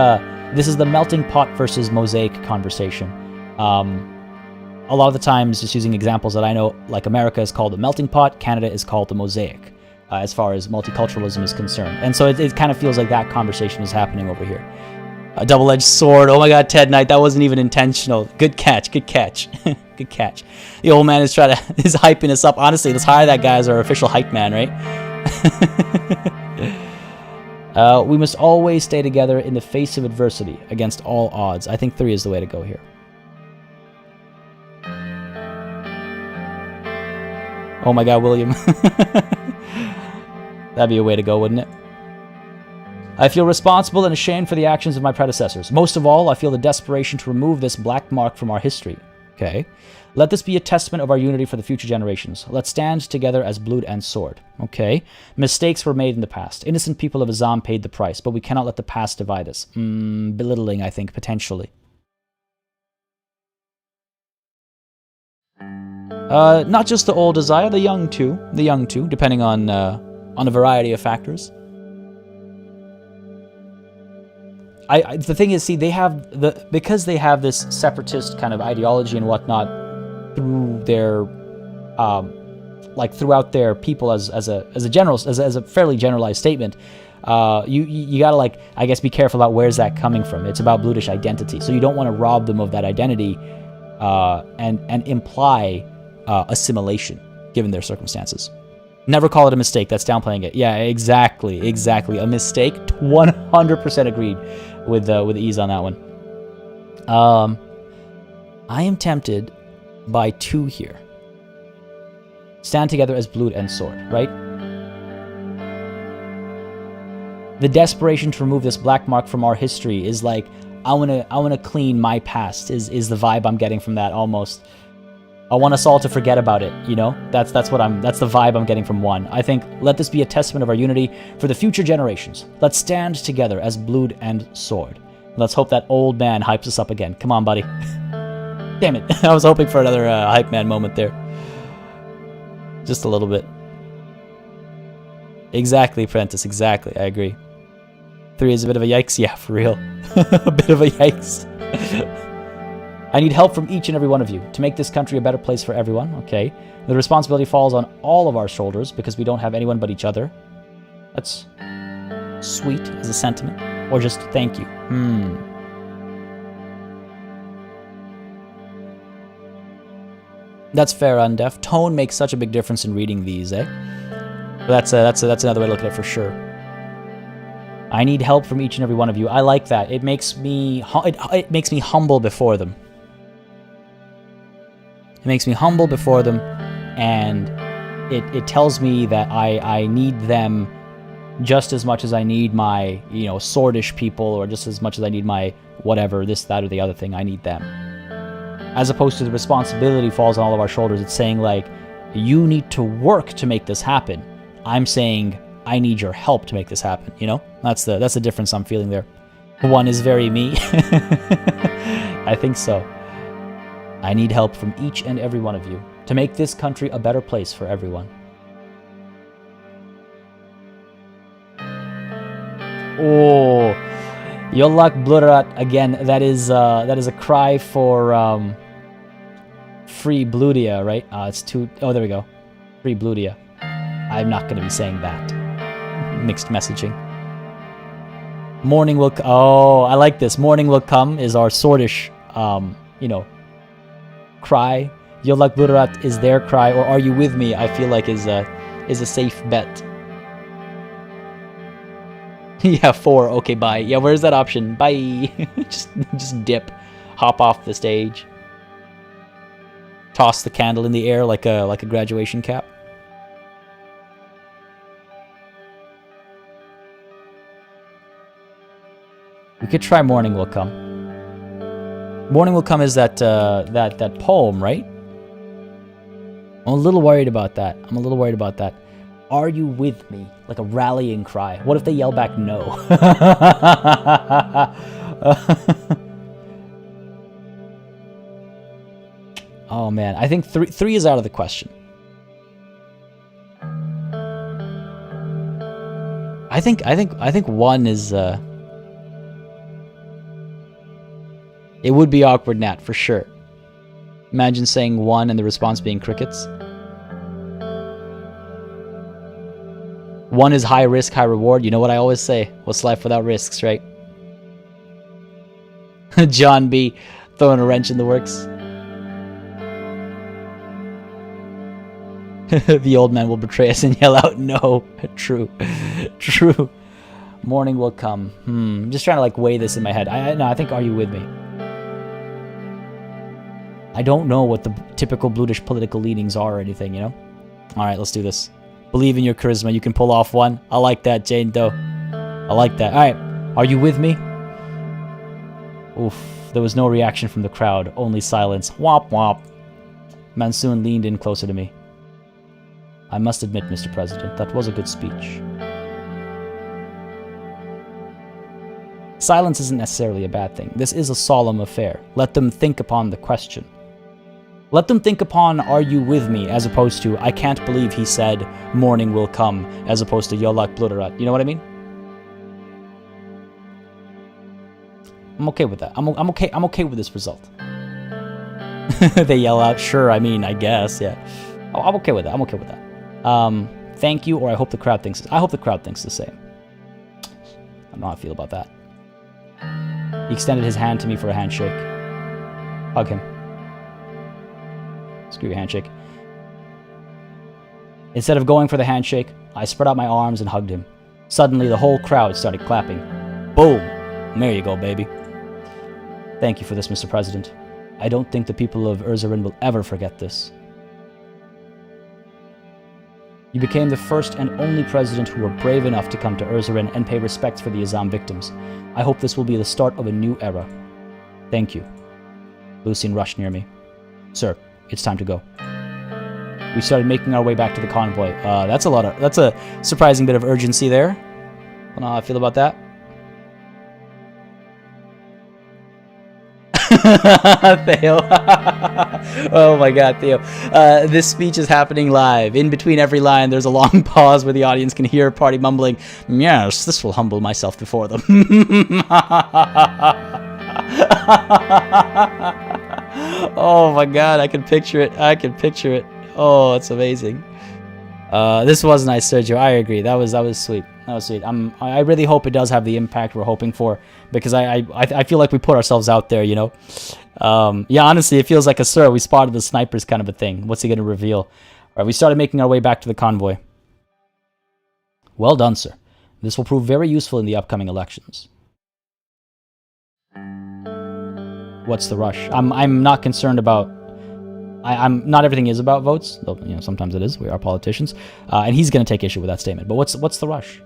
this is the melting pot versus mosaic conversation. A lot of the times, just using examples that I know, like America is called the melting pot, Canada is called the mosaic, as far as multiculturalism is concerned. And so it kind of feels like that conversation is happening over here. A double-edged sword. Oh my god, Ted Knight, that wasn't even intentional. Good catch, good catch. Good catch. The old man is is hyping us up. Honestly, let's hire that guy as our official hype man, right? We must always stay together in the face of adversity, against all odds. I think 3 is the way to go here. Oh my god, William. That'd be a way to go, wouldn't it? I feel responsible and ashamed for the actions of my predecessors. Most of all, I feel the desperation to remove this black mark from our history. Okay. Let this be a testament of our unity for the future generations. Let's stand together as blood and sword. Okay. Mistakes were made in the past. Innocent people of Azam paid the price, but we cannot let the past divide us. Belittling, I think, potentially. Not just the old desire, the young too, depending on a variety of factors. The thing is, see, they have because they have this separatist kind of ideology and whatnot through their, like throughout their people as a fairly generalized statement. You gotta, like, I guess, be careful about where's that coming from. It's about Bludish identity, so you don't want to rob them of that identity, and imply assimilation given their circumstances. Never call it a mistake. That's downplaying it. Yeah, exactly. A mistake. 100% agreed with Ease on that one. I am tempted by 2 here. Stand together as blood and sword, right? The desperation to remove this black mark from our history is like, I wanna clean my past. Is the vibe I'm getting from that almost. I want us all to forget about it, you know? That's the vibe I'm getting from 1. I think, let this be a testament of our unity for the future generations. Let's stand together as blood and sword. Let's hope that old man hypes us up again. Come on, buddy. Damn it. I was hoping for another hype man moment there. Just a little bit. Exactly, Prentice. Exactly. I agree. 3 is a bit of a yikes. Yeah, for real. A bit of a yikes. I need help from each and every one of you to make this country a better place for everyone. Okay. The responsibility falls on all of our shoulders because we don't have anyone but each other. That's sweet as a sentiment. Or just thank you. That's fair, Undef. Tone makes such a big difference in reading these, eh? But that's another way to look at it for sure. I need help from each and every one of you. I like that. It makes me it makes me humble before them. It makes me humble before them, and it tells me that I need them just as much as I need my, you know, swordish people, or just as much as I need my whatever, this, that, or the other thing. I need them. As opposed to the responsibility falls on all of our shoulders. It's saying, like, you need to work to make this happen. I'm saying, I need your help to make this happen, you know? That's the difference I'm feeling there. 1 is very me. I think so. I need help from each and every one of you to make this country a better place for everyone. Oh, Yolak Blurat again. That is a cry for free Bludia, right? It's too. Oh, there we go. Free Bludia. I'm not going to be saying that. Mixed messaging. Morning will. Oh, I like this. Morning will come is our swordish, you know, cry. Yolak Blurat is their cry, or are you with me? I feel like is a safe bet. Yeah, 4. Okay, bye. Yeah, where's that option? Bye. just dip, hop off the stage, toss the candle in the air like a graduation cap. We could try Morning Will Come. Morning Will Come is that poem, right? I'm a little worried about that. Are you with me? Like a rallying cry. What if they yell back no? Oh man, I think three is out of the question. I think one is it would be awkward, Nat, for sure. Imagine saying one and the response being crickets. One is high risk, high reward. You know what I always say? What's life without risks, right? John B. throwing a wrench in the works. The old man will betray us and yell out no. True. True. Morning will come. I'm just trying to like weigh this in my head. I think are you with me? I don't know what the typical Blutish political leanings are or anything, you know? Alright, let's do this. Believe in your charisma. You can pull off one. I like that, Jane Doe. I like that. Alright, are you with me? Oof. There was no reaction from the crowd. Only silence. Womp womp. Mansoon leaned in closer to me. I must admit, Mr. President, that was a good speech. Silence isn't necessarily a bad thing. This is a solemn affair. Let them think upon the question. Let them think upon, are you with me, as opposed to, I can't believe he said, morning will come, as opposed to, Yolak Bluterat. You know what I mean? I'm okay with that. I'm okay with this result. They yell out, sure, I mean, I guess, yeah. Oh, I'm okay with that. I'm okay with that. Thank you, or I hope the crowd thinks... I hope the crowd thinks the same. I don't know how I feel about that. He extended his hand to me for a handshake. Hug him. Screw your handshake. Instead of going for the handshake, I spread out my arms and hugged him. Suddenly, the whole crowd started clapping. Boom! There you go, baby. Thank you for this, Mr. President. I don't think the people of Suzerain will ever forget this. You became the first and only president who were brave enough to come to Suzerain and pay respects for the Azam victims. I hope this will be the start of a new era. Thank you. Lucien rushed near me. Sir, it's time to go. We started making our way back to the convoy. That's a surprising bit of urgency there. I don't know how I feel about that. Theo. Oh my god, Theo. This speech is happening live. In between every line, there's a long pause where the audience can hear party mumbling, yes, this will humble myself before them. Oh my god, I can picture it. I can picture it. Oh, it's amazing. This was nice, Sergio. I agree. That was sweet. That was sweet. I really hope it does have the impact we're hoping for, because I feel like we put ourselves out there, you know. Yeah, honestly, it feels like a sir, we spotted the snipers kind of a thing. What's he going to reveal? All right, we started making our way back to the convoy. Well done, sir. This will prove very useful in the upcoming elections. What's the rush? I'm not concerned about... I'm not everything is about votes, though, you know, sometimes it is. We are politicians, and he's going to take issue with that statement. But what's the rush?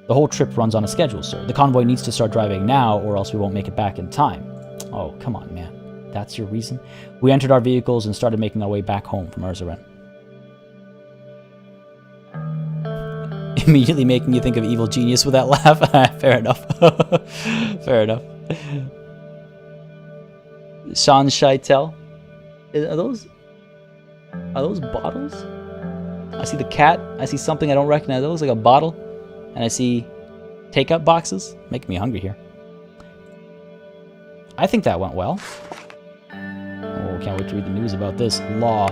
The whole trip runs on a schedule, sir. The convoy needs to start driving now, or else we won't make it back in time. Oh, come on, man. That's your reason? We entered our vehicles and started making our way back home from Suzerain. Immediately making you think of Evil Genius with that laugh. Fair enough. Fair enough. Sean Scheitel. Are those bottles? I see the cat. I see something I don't recognize. That looks like a bottle. And I see takeout boxes. Making me hungry here. I think that went well. Oh, can't wait to read the news about this. Law.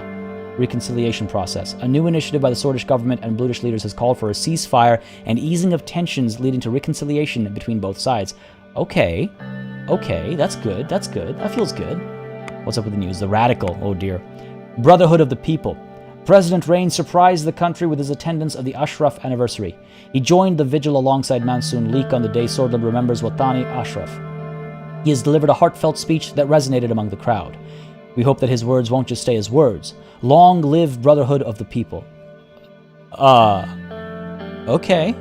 Reconciliation process. A new initiative by the Swordish government and Blutish leaders has called for a ceasefire and easing of tensions leading to reconciliation between both sides. Okay. Okay, that's good. That's good. That feels good. What's up with the news? The radical. Oh dear. Brotherhood of the People. President Rain surprised the country with his attendance of the Ashraf anniversary. He joined the vigil alongside Mansoon Leek on the day Sordland remembers Watani Ashraf. He has delivered a heartfelt speech that resonated among the crowd. We hope that his words won't just stay as words. Long live Brotherhood of the People. Okay.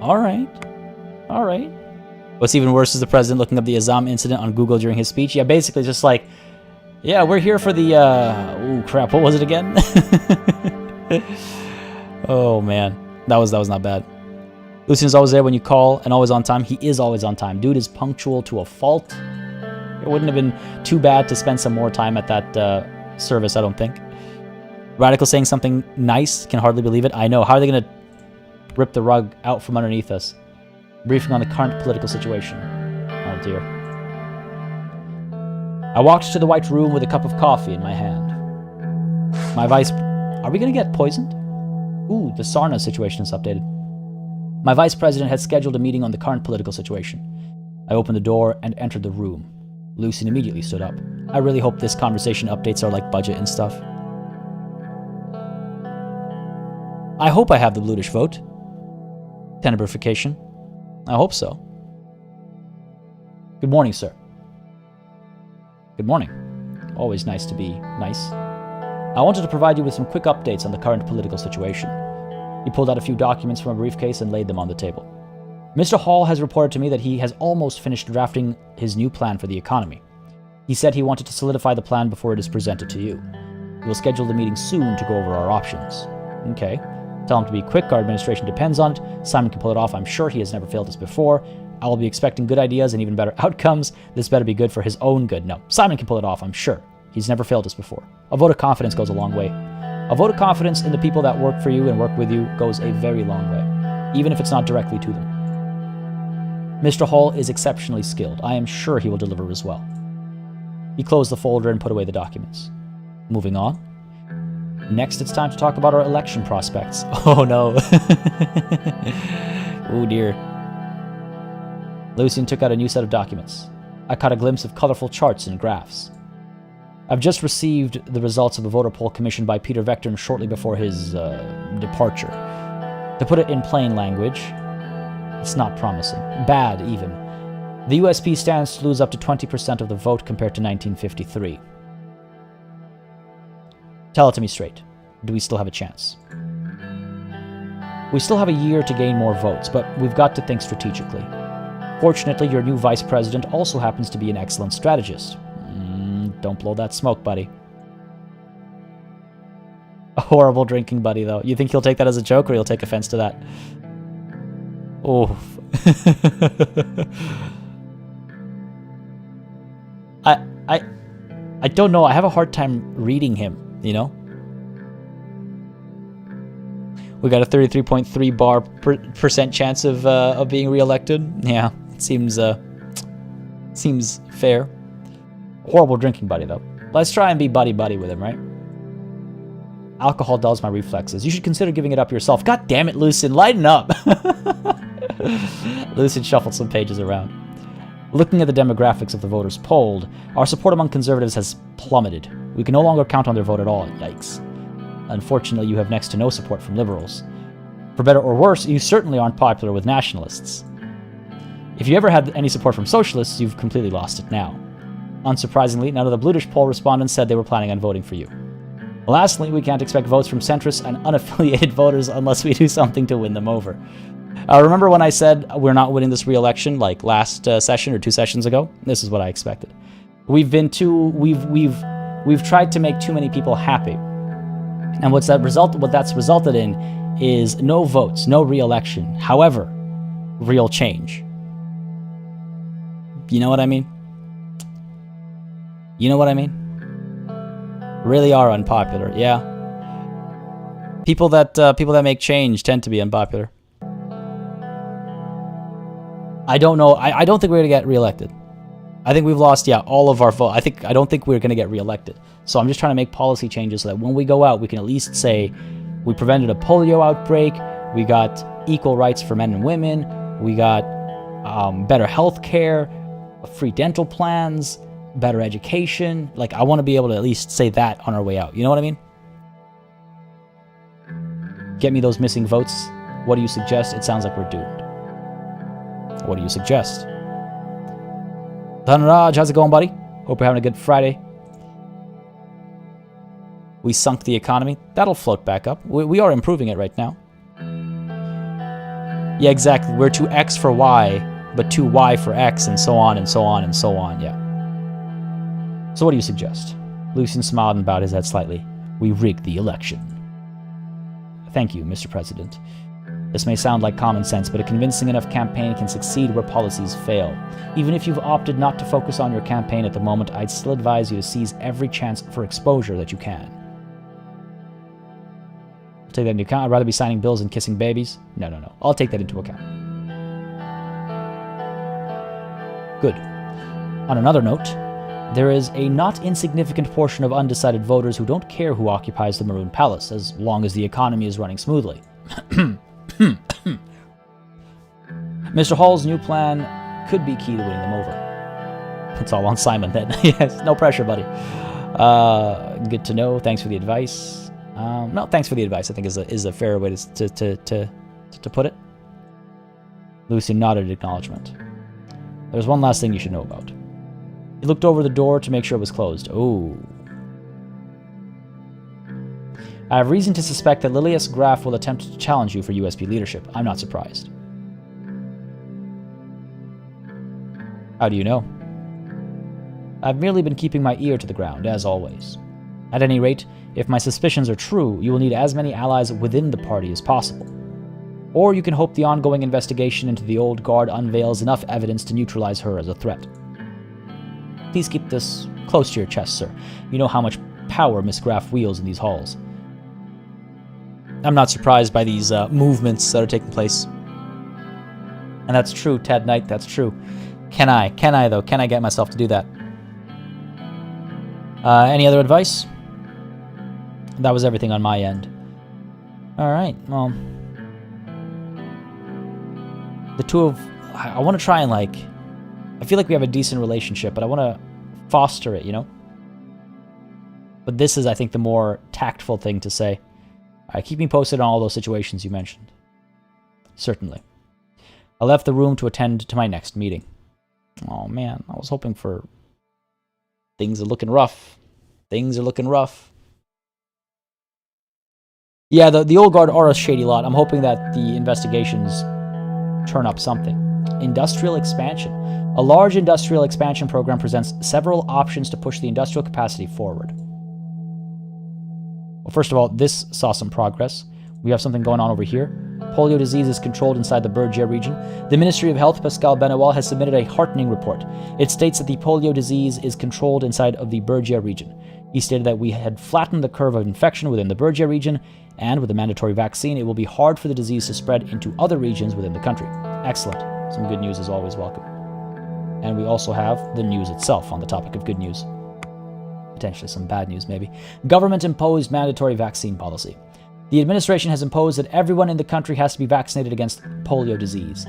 Alright. What's even worse is the president looking up the Azam incident on Google during his speech. Yeah, basically just like, Yeah, we're here for the, oh crap, what was it again? Oh man, that was not bad. Lucian's always there when you call and always on time. He is always on time. Dude is punctual to a fault. It wouldn't have been too bad to spend some more time at that service, I don't think. Radical saying something nice, can hardly believe it. I know, how are they going to rip the rug out from underneath us? Briefing on the current political situation. Oh dear. I walked to the White Room with a cup of coffee in my hand. My vice... Are we going to get poisoned? Ooh, the Sarna situation is updated. My vice president had scheduled a meeting on the current political situation. I opened the door and entered the room. Lucian immediately stood up. I really hope this conversation updates our, budget and stuff. I hope I have the Blutish vote. Tenebrification. I hope so. Good morning, sir. Good morning. Always nice to be nice. I wanted to provide you with some quick updates on the current political situation. He pulled out a few documents from a briefcase and laid them on the table. Mr. Hall has reported to me that he has almost finished drafting his new plan for the economy. He said he wanted to solidify the plan before it is presented to you. We will schedule the meeting soon to go over our options. Okay. Tell him to be quick, our administration depends on it. Simon can pull it off, I'm sure he has never failed us before. I will be expecting good ideas and even better outcomes. This better be good for his own good. No, Simon can pull it off, I'm sure. He's never failed us before. A vote of confidence goes a long way. A vote of confidence in the people that work for you and work with you goes a very long way, even if it's not directly to them. Mr. Hall is exceptionally skilled. I am sure he will deliver as well. He closed the folder and put away the documents. Moving on. Next, it's time to talk about our election prospects. Oh no. Oh dear. Lucian took out a new set of documents. I caught a glimpse of colorful charts and graphs. I've just received the results of a voter poll commissioned by Peter Vectorn shortly before his departure. To put it in plain language, it's not promising. Bad, even. The USP stands to lose up to 20% of the vote compared to 1953. Tell it to me straight. Do we still have a chance? We still have a year to gain more votes, but we've got to think strategically. Fortunately, your new vice president also happens to be an excellent strategist. Don't blow that smoke, buddy. A horrible drinking buddy, though. You think he'll take that as a joke, or he'll take offense to that? Oh. I don't know. I have a hard time reading him, you know? We got a 33.3% chance of being reelected. Yeah, it seems fair. Horrible drinking buddy, though. Let's try and be buddy-buddy with him, right? Alcohol dulls my reflexes. You should consider giving it up yourself. God damn it, Lucian, lighten up! Lucian shuffled some pages around. Looking at the demographics of the voters polled, our support among conservatives has plummeted. We can no longer count on their vote at all. Yikes. Unfortunately, you have next to no support from liberals. For better or worse, you certainly aren't popular with nationalists. If you ever had any support from socialists, you've completely lost it now. Unsurprisingly, none of the Blutish poll respondents said they were planning on voting for you. Lastly, we can't expect votes from centrist and unaffiliated voters unless we do something to win them over. Remember when I said we're not winning this re-election, like last session or 2 sessions ago? This is what I expected. We've tried to make too many people happy. And what that's resulted in is no votes, no re-election. However, real change. You know what I mean? You know what I mean? Really are unpopular, yeah. People that make change tend to be unpopular. I don't know. I don't think we're gonna get reelected. I think we've lost, all of our vote. I don't think we're gonna get reelected. So I'm just trying to make policy changes so that when we go out, we can at least say we prevented a polio outbreak. We got equal rights for men and women. We got better health care, free dental plans, better education. Like, I want to be able to at least say that on our way out. You know what I mean? Get me those missing votes. What do you suggest? It sounds like we're doomed. What do you suggest? Dhanraj, how's it going, buddy? Hope you're having a good Friday. We sunk the economy. That'll float back up. We are improving it right now. Yeah, exactly. We're too X for Y, but too Y for X, and so on, and so on, and so on, yeah. So what do you suggest? Lucian smiled and bowed his head slightly. We rigged the election. Thank you, Mr. President. This may sound like common sense, but a convincing enough campaign can succeed where policies fail. Even if you've opted not to focus on your campaign at the moment, I'd still advise you to seize every chance for exposure that you can. I'll take that into account. I'd rather be signing bills and kissing babies. No. I'll take that into account. Good. On another note, there is a not insignificant portion of undecided voters who don't care who occupies the Maroon Palace, as long as the economy is running smoothly. Mr. Hall's new plan could be key to winning them over. It's all on Simon then. Yes, no pressure, buddy. Good to know. Thanks for the advice. No, thanks for the advice, I think is a fair way to put it. Lucian nodded acknowledgement. There's one last thing you should know about. He looked over the door to make sure it was closed. Oh. I have reason to suspect that Lilius Graf will attempt to challenge you for USB leadership. I'm not surprised. How do you know? I've merely been keeping my ear to the ground, as always. At any rate, if my suspicions are true, you will need as many allies within the party as possible. Or you can hope the ongoing investigation into the old guard unveils enough evidence to neutralize her as a threat. Please keep this close to your chest, sir. You know how much power Miss Graf wields in these halls. I'm not surprised by these movements that are taking place. And that's true, Ted Knight, that's true. Can I get myself to do that? Any other advice? That was everything on my end. Alright, well... I want to try and, I feel like we have a decent relationship, but I want to foster it, you know? But this is, I think, the more tactful thing to say. Alright, keep me posted on all those situations you mentioned. Certainly. I left the room to attend to my next meeting. Oh, man, I was hoping for... Things are looking rough. Things are looking rough. Yeah, the old guard are a shady lot. I'm hoping that the investigations turn up something. Industrial expansion. A large industrial expansion program presents several options to push the industrial capacity forward. Well, first of all, this saw some progress. We have something going on over here. Polio disease is controlled inside the Bergia region. The Ministry of Health, Pascal Benawal, has submitted a heartening report. It states that the polio disease is controlled inside of the Bergia region. He stated that we had flattened the curve of infection within the Bergia region, and with a mandatory vaccine, it will be hard for the disease to spread into other regions within the country. Excellent. Some good news is always welcome. And we also have the news itself on the topic of good news. Potentially some bad news, maybe. Government-imposed mandatory vaccine policy. The administration has imposed that everyone in the country has to be vaccinated against polio disease.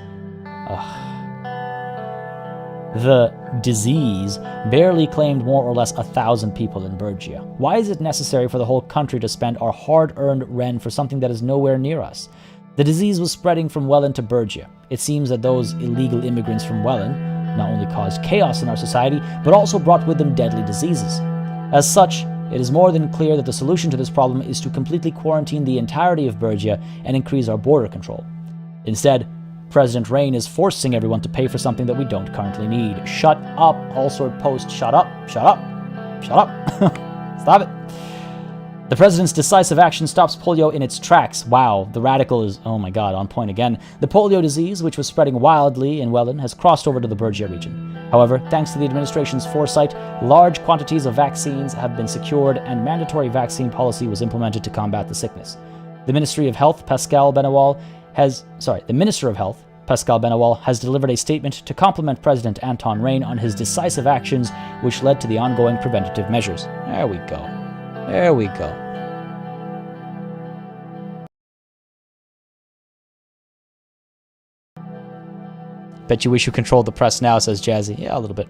The disease barely claimed more or less 1,000 people in Bergia. Why is it necessary for the whole country to spend our hard-earned ren for something that is nowhere near us? The disease was spreading from Welland to Bergia. It seems that those illegal immigrants from Welland not only caused chaos in our society, but also brought with them deadly diseases. As such, it is more than clear that the solution to this problem is to completely quarantine the entirety of Bergia and increase our border control. Instead, President Rain is forcing everyone to pay for something that we don't currently need. Shut up, Allsword Post. Shut up. Shut up. Shut up. Stop it. The president's decisive action stops polio in its tracks. Wow, the radical is, oh my god, on point again. The polio disease, which was spreading wildly in Welland, has crossed over to the Bergia region. However, thanks to the administration's foresight, large quantities of vaccines have been secured and mandatory vaccine policy was implemented to combat the sickness. The Ministry of Health, Pascal Benawal, the Minister of Health, Pascal Benawal, has delivered a statement to compliment President Anton Rain on his decisive actions, which led to the ongoing preventative measures. There we go. There we go. Bet you wish you controlled the press now, says Jazzy. Yeah, a little bit.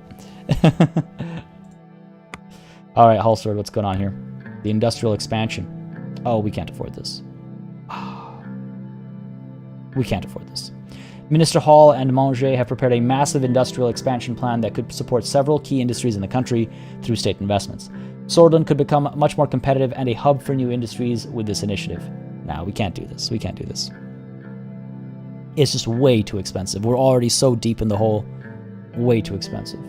Alright, Halsford, what's going on here? The industrial expansion. Oh, we can't afford this. We can't afford this. Minister Hall and Manger have prepared a massive industrial expansion plan that could support several key industries in the country through state investments. Sordland could become much more competitive and a hub for new industries with this initiative. Nah, we can't do this. We can't do this. It's just way too expensive. We're already so deep in the hole. Way too expensive.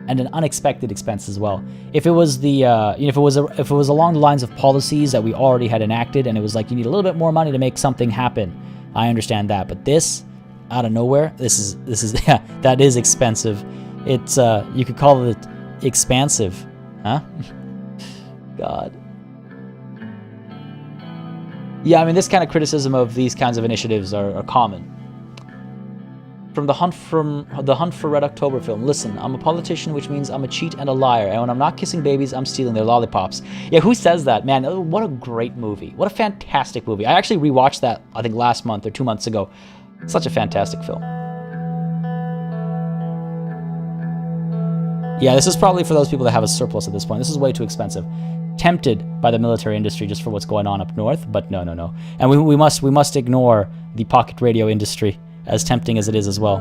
and an unexpected expense as well. If it was the, if it was along the lines of policies that we already had enacted, and it was like you need a little bit more money to make something happen, I understand that. But this, out of nowhere, this is yeah, that is expensive. It's you could call it expansive, huh? God. Yeah, I mean, this kind of criticism of these kinds of initiatives are common. From the Hunt for Red October film. Listen, I'm a politician, which means I'm a cheat and a liar. And when I'm not kissing babies, I'm stealing their lollipops. Yeah, who says that, man? What a great movie. What a fantastic movie. I actually rewatched that, I think, last month or 2 months ago. Such a fantastic film. Yeah, this is probably for those people that have a surplus at this point. This is way too expensive. Tempted by the military industry just for what's going on up north, but no. And we must ignore the pocket radio industry, as tempting as it is as well.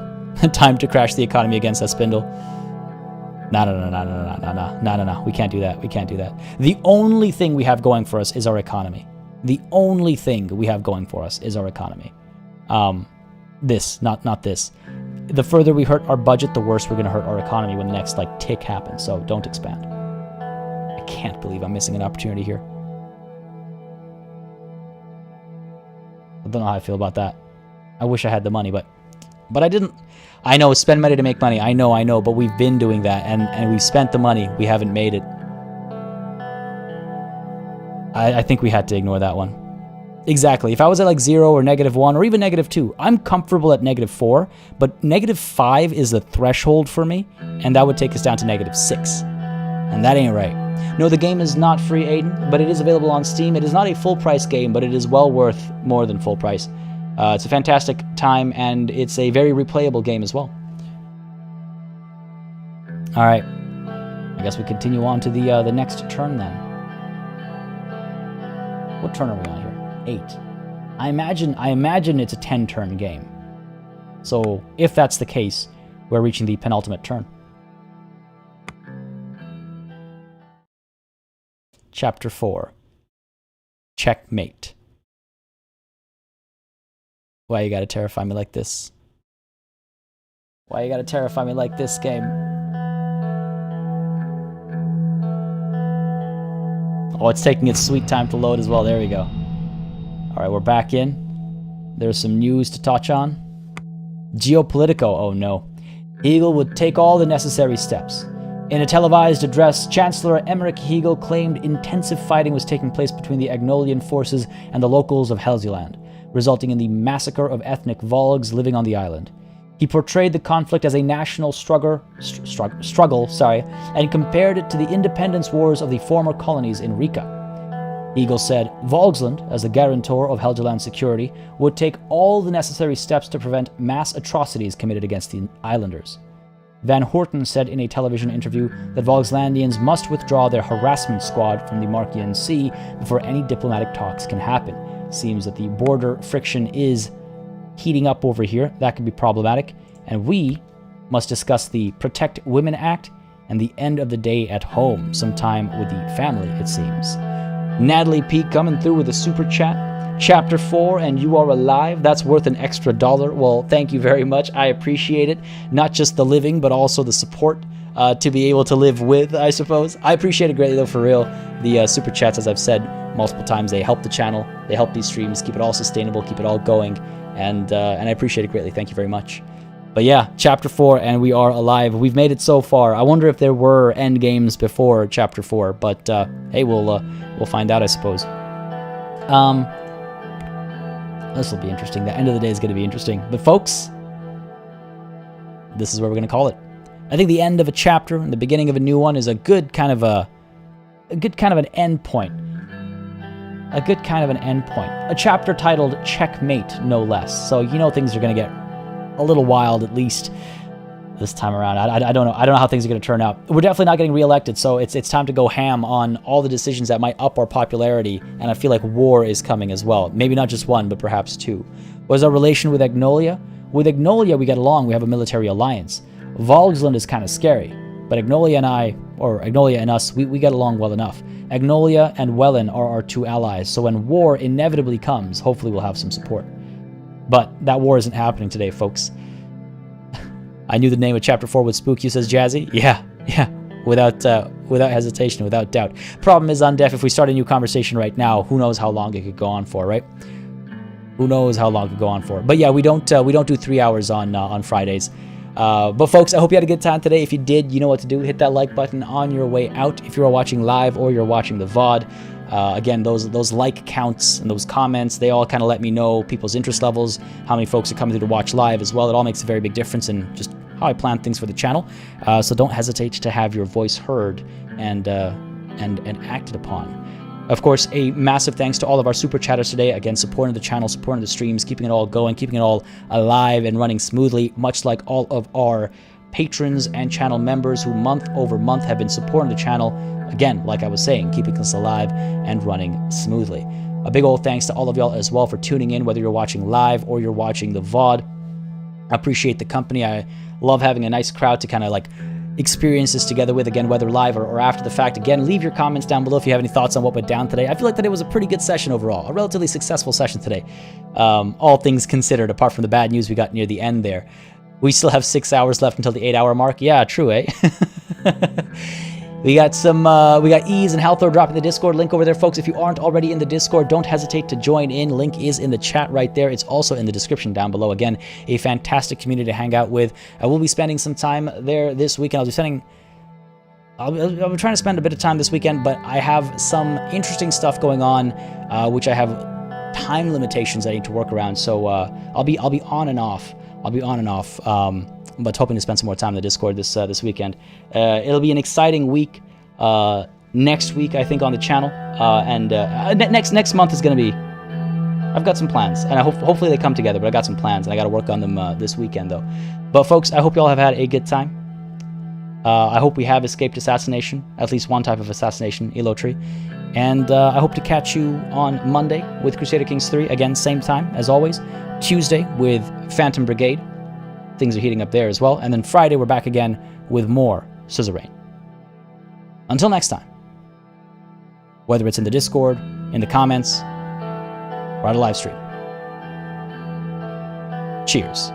Time to crash the economy again, says Spindle. No. We can't do that. We can't do that. The only thing we have going for us is our economy. The only thing we have going for us is our economy. This, not this. The further we hurt our budget, the worse we're going to hurt our economy when the next tick happens. So don't expand. I can't believe I'm missing an opportunity here. I don't know how I feel about that. I wish I had the money, but I didn't. I know, spend money to make money. I know, but we've been doing that, and we've spent the money. We haven't made it. I think we had to ignore that one. Exactly. If I was at 0 or -1 or even -2, I'm comfortable at -4, but -5 is the threshold for me, and that would take us down to -6. And that ain't right. No, the game is not free, Aiden, but it is available on Steam. It is not a full-price game, but it is well worth more than full price. It's a fantastic time, and it's a very replayable game as well. All right. I guess we continue on to the next turn then. What turn are we on here? 8. I imagine it's a 10-turn game. So if that's the case, we're reaching the penultimate turn. Chapter 4. Checkmate. Why you gotta terrify me like this? Why you gotta terrify me like this, game? Oh, it's taking its sweet time to load as well. There we go. Alright, we're back in. There's some news to touch on. Geopolitical. Oh no. Hegel would take all the necessary steps. In a televised address, Chancellor Emmerich Hegel claimed intensive fighting was taking place between the Agnolian forces and the locals of Helgeland, resulting in the massacre of ethnic Volgs living on the island. He portrayed the conflict as a national struggle, and compared it to the independence wars of the former colonies in Riga. Hegel said Volksland, as the guarantor of Helgeland's security, would take all the necessary steps to prevent mass atrocities committed against the islanders. Van Horten said in a television interview that Volkslandians must withdraw their harassment squad from the Markian Sea before any diplomatic talks can happen. Seems that the border friction is heating up over here. That could be problematic. And we must discuss the Protect Women Act and the end of the day at home, sometime with the family, it seems. Natalie P. coming through with a super chat. Chapter 4, and you are alive. That's worth an extra $1. Well, thank you very much. I appreciate it. Not just the living, but also the support to be able to live with, I suppose. I appreciate it greatly, though, for real. The super chats, as I've said multiple times, they help the channel. They help these streams, keep it all sustainable, keep it all going. And I appreciate it greatly. Thank you very much. But yeah, Chapter 4, and we are alive. We've made it so far. I wonder if there were end games before Chapter 4, but hey, we'll find out, I suppose. This will be interesting. The end of the day is going to be interesting. But folks, this is where we're going to call it. I think the end of a chapter and the beginning of a new one is a good kind of an end point. A good kind of an end point. A chapter titled Checkmate, no less. So you know things are going to get a little wild, at least this time around. I don't know. I don't know how things are going to turn out. We're definitely not getting reelected, so it's time to go ham on all the decisions that might up our popularity, and I feel like war is coming as well. Maybe not just one, but perhaps two. What is our relation with Agnolia? With Agnolia, we get along. We have a military alliance. Volgsland is kind of scary, but Agnolia and us, we get along well enough. Agnolia and Wellen are our two allies, so when war inevitably comes, hopefully we'll have some support. But that war isn't happening today, folks. I knew the name of Chapter 4 would spook you, says Jazzy. Yeah, Yeah, without hesitation, without doubt. Problem is, Undef, if we start a new conversation right now, who knows how long it could go on for, right? Who knows how long it could go on for? But yeah, we don't do 3 hours on Fridays. But folks, I hope you had a good time today. If you did, you know what to do. Hit that like button on your way out. If you're watching live or you're watching the VOD, again, those like counts and those comments, they all kind of let me know people's interest levels, how many folks are coming through to watch live as well. It all makes a very big difference in just how I plan things for the channel. So don't hesitate to have your voice heard and acted upon. Of course, a massive thanks to all of our super chatters today. Again, supporting the channel, supporting the streams, keeping it all going, keeping it all alive and running smoothly, much like all of our patrons and channel members who month over month have been supporting the channel. Again, like I was saying, keeping us alive and running smoothly. A big old thanks to all of y'all as well for tuning in, whether you're watching live or you're watching the VOD. I appreciate the company. I love having a nice crowd to kind of like experience this together with, again, whether live or after the fact. Again, leave your comments down below if you have any thoughts on what went down today. I feel like today was a pretty good session overall, a relatively successful session today, all things considered, apart from the bad news we got near the end there. We still have 6 hours left until the 8-hour mark. Yeah, true, eh? We got Ease and Halthor dropping the Discord link over there, folks. If you aren't already in the Discord, don't hesitate to join in. Link is in the chat right there. It's also in the description down below. Again, a fantastic community to hang out with. I will be spending some time there this weekend. I'll be trying to spend a bit of time this weekend, but I have some interesting stuff going on, which I have time limitations I need to work around. So I'll be on and off. But hoping to spend some more time in the Discord this weekend. It'll be an exciting week next week, I think, on the channel. And next month is going to be... I've got some plans, and hopefully they come together, but I got some plans, and I got to work on them this weekend, though. But, folks, I hope you all have had a good time. I hope we have escaped assassination, at least one type of assassination, Elotri. And I hope to catch you on Monday with Crusader Kings 3. Again, same time, as always. Tuesday with Phantom Brigade. Things are heating up there as well. And then Friday, we're back again with more Suzerain. Until next time, whether it's in the Discord, in the comments, or on a live stream. Cheers.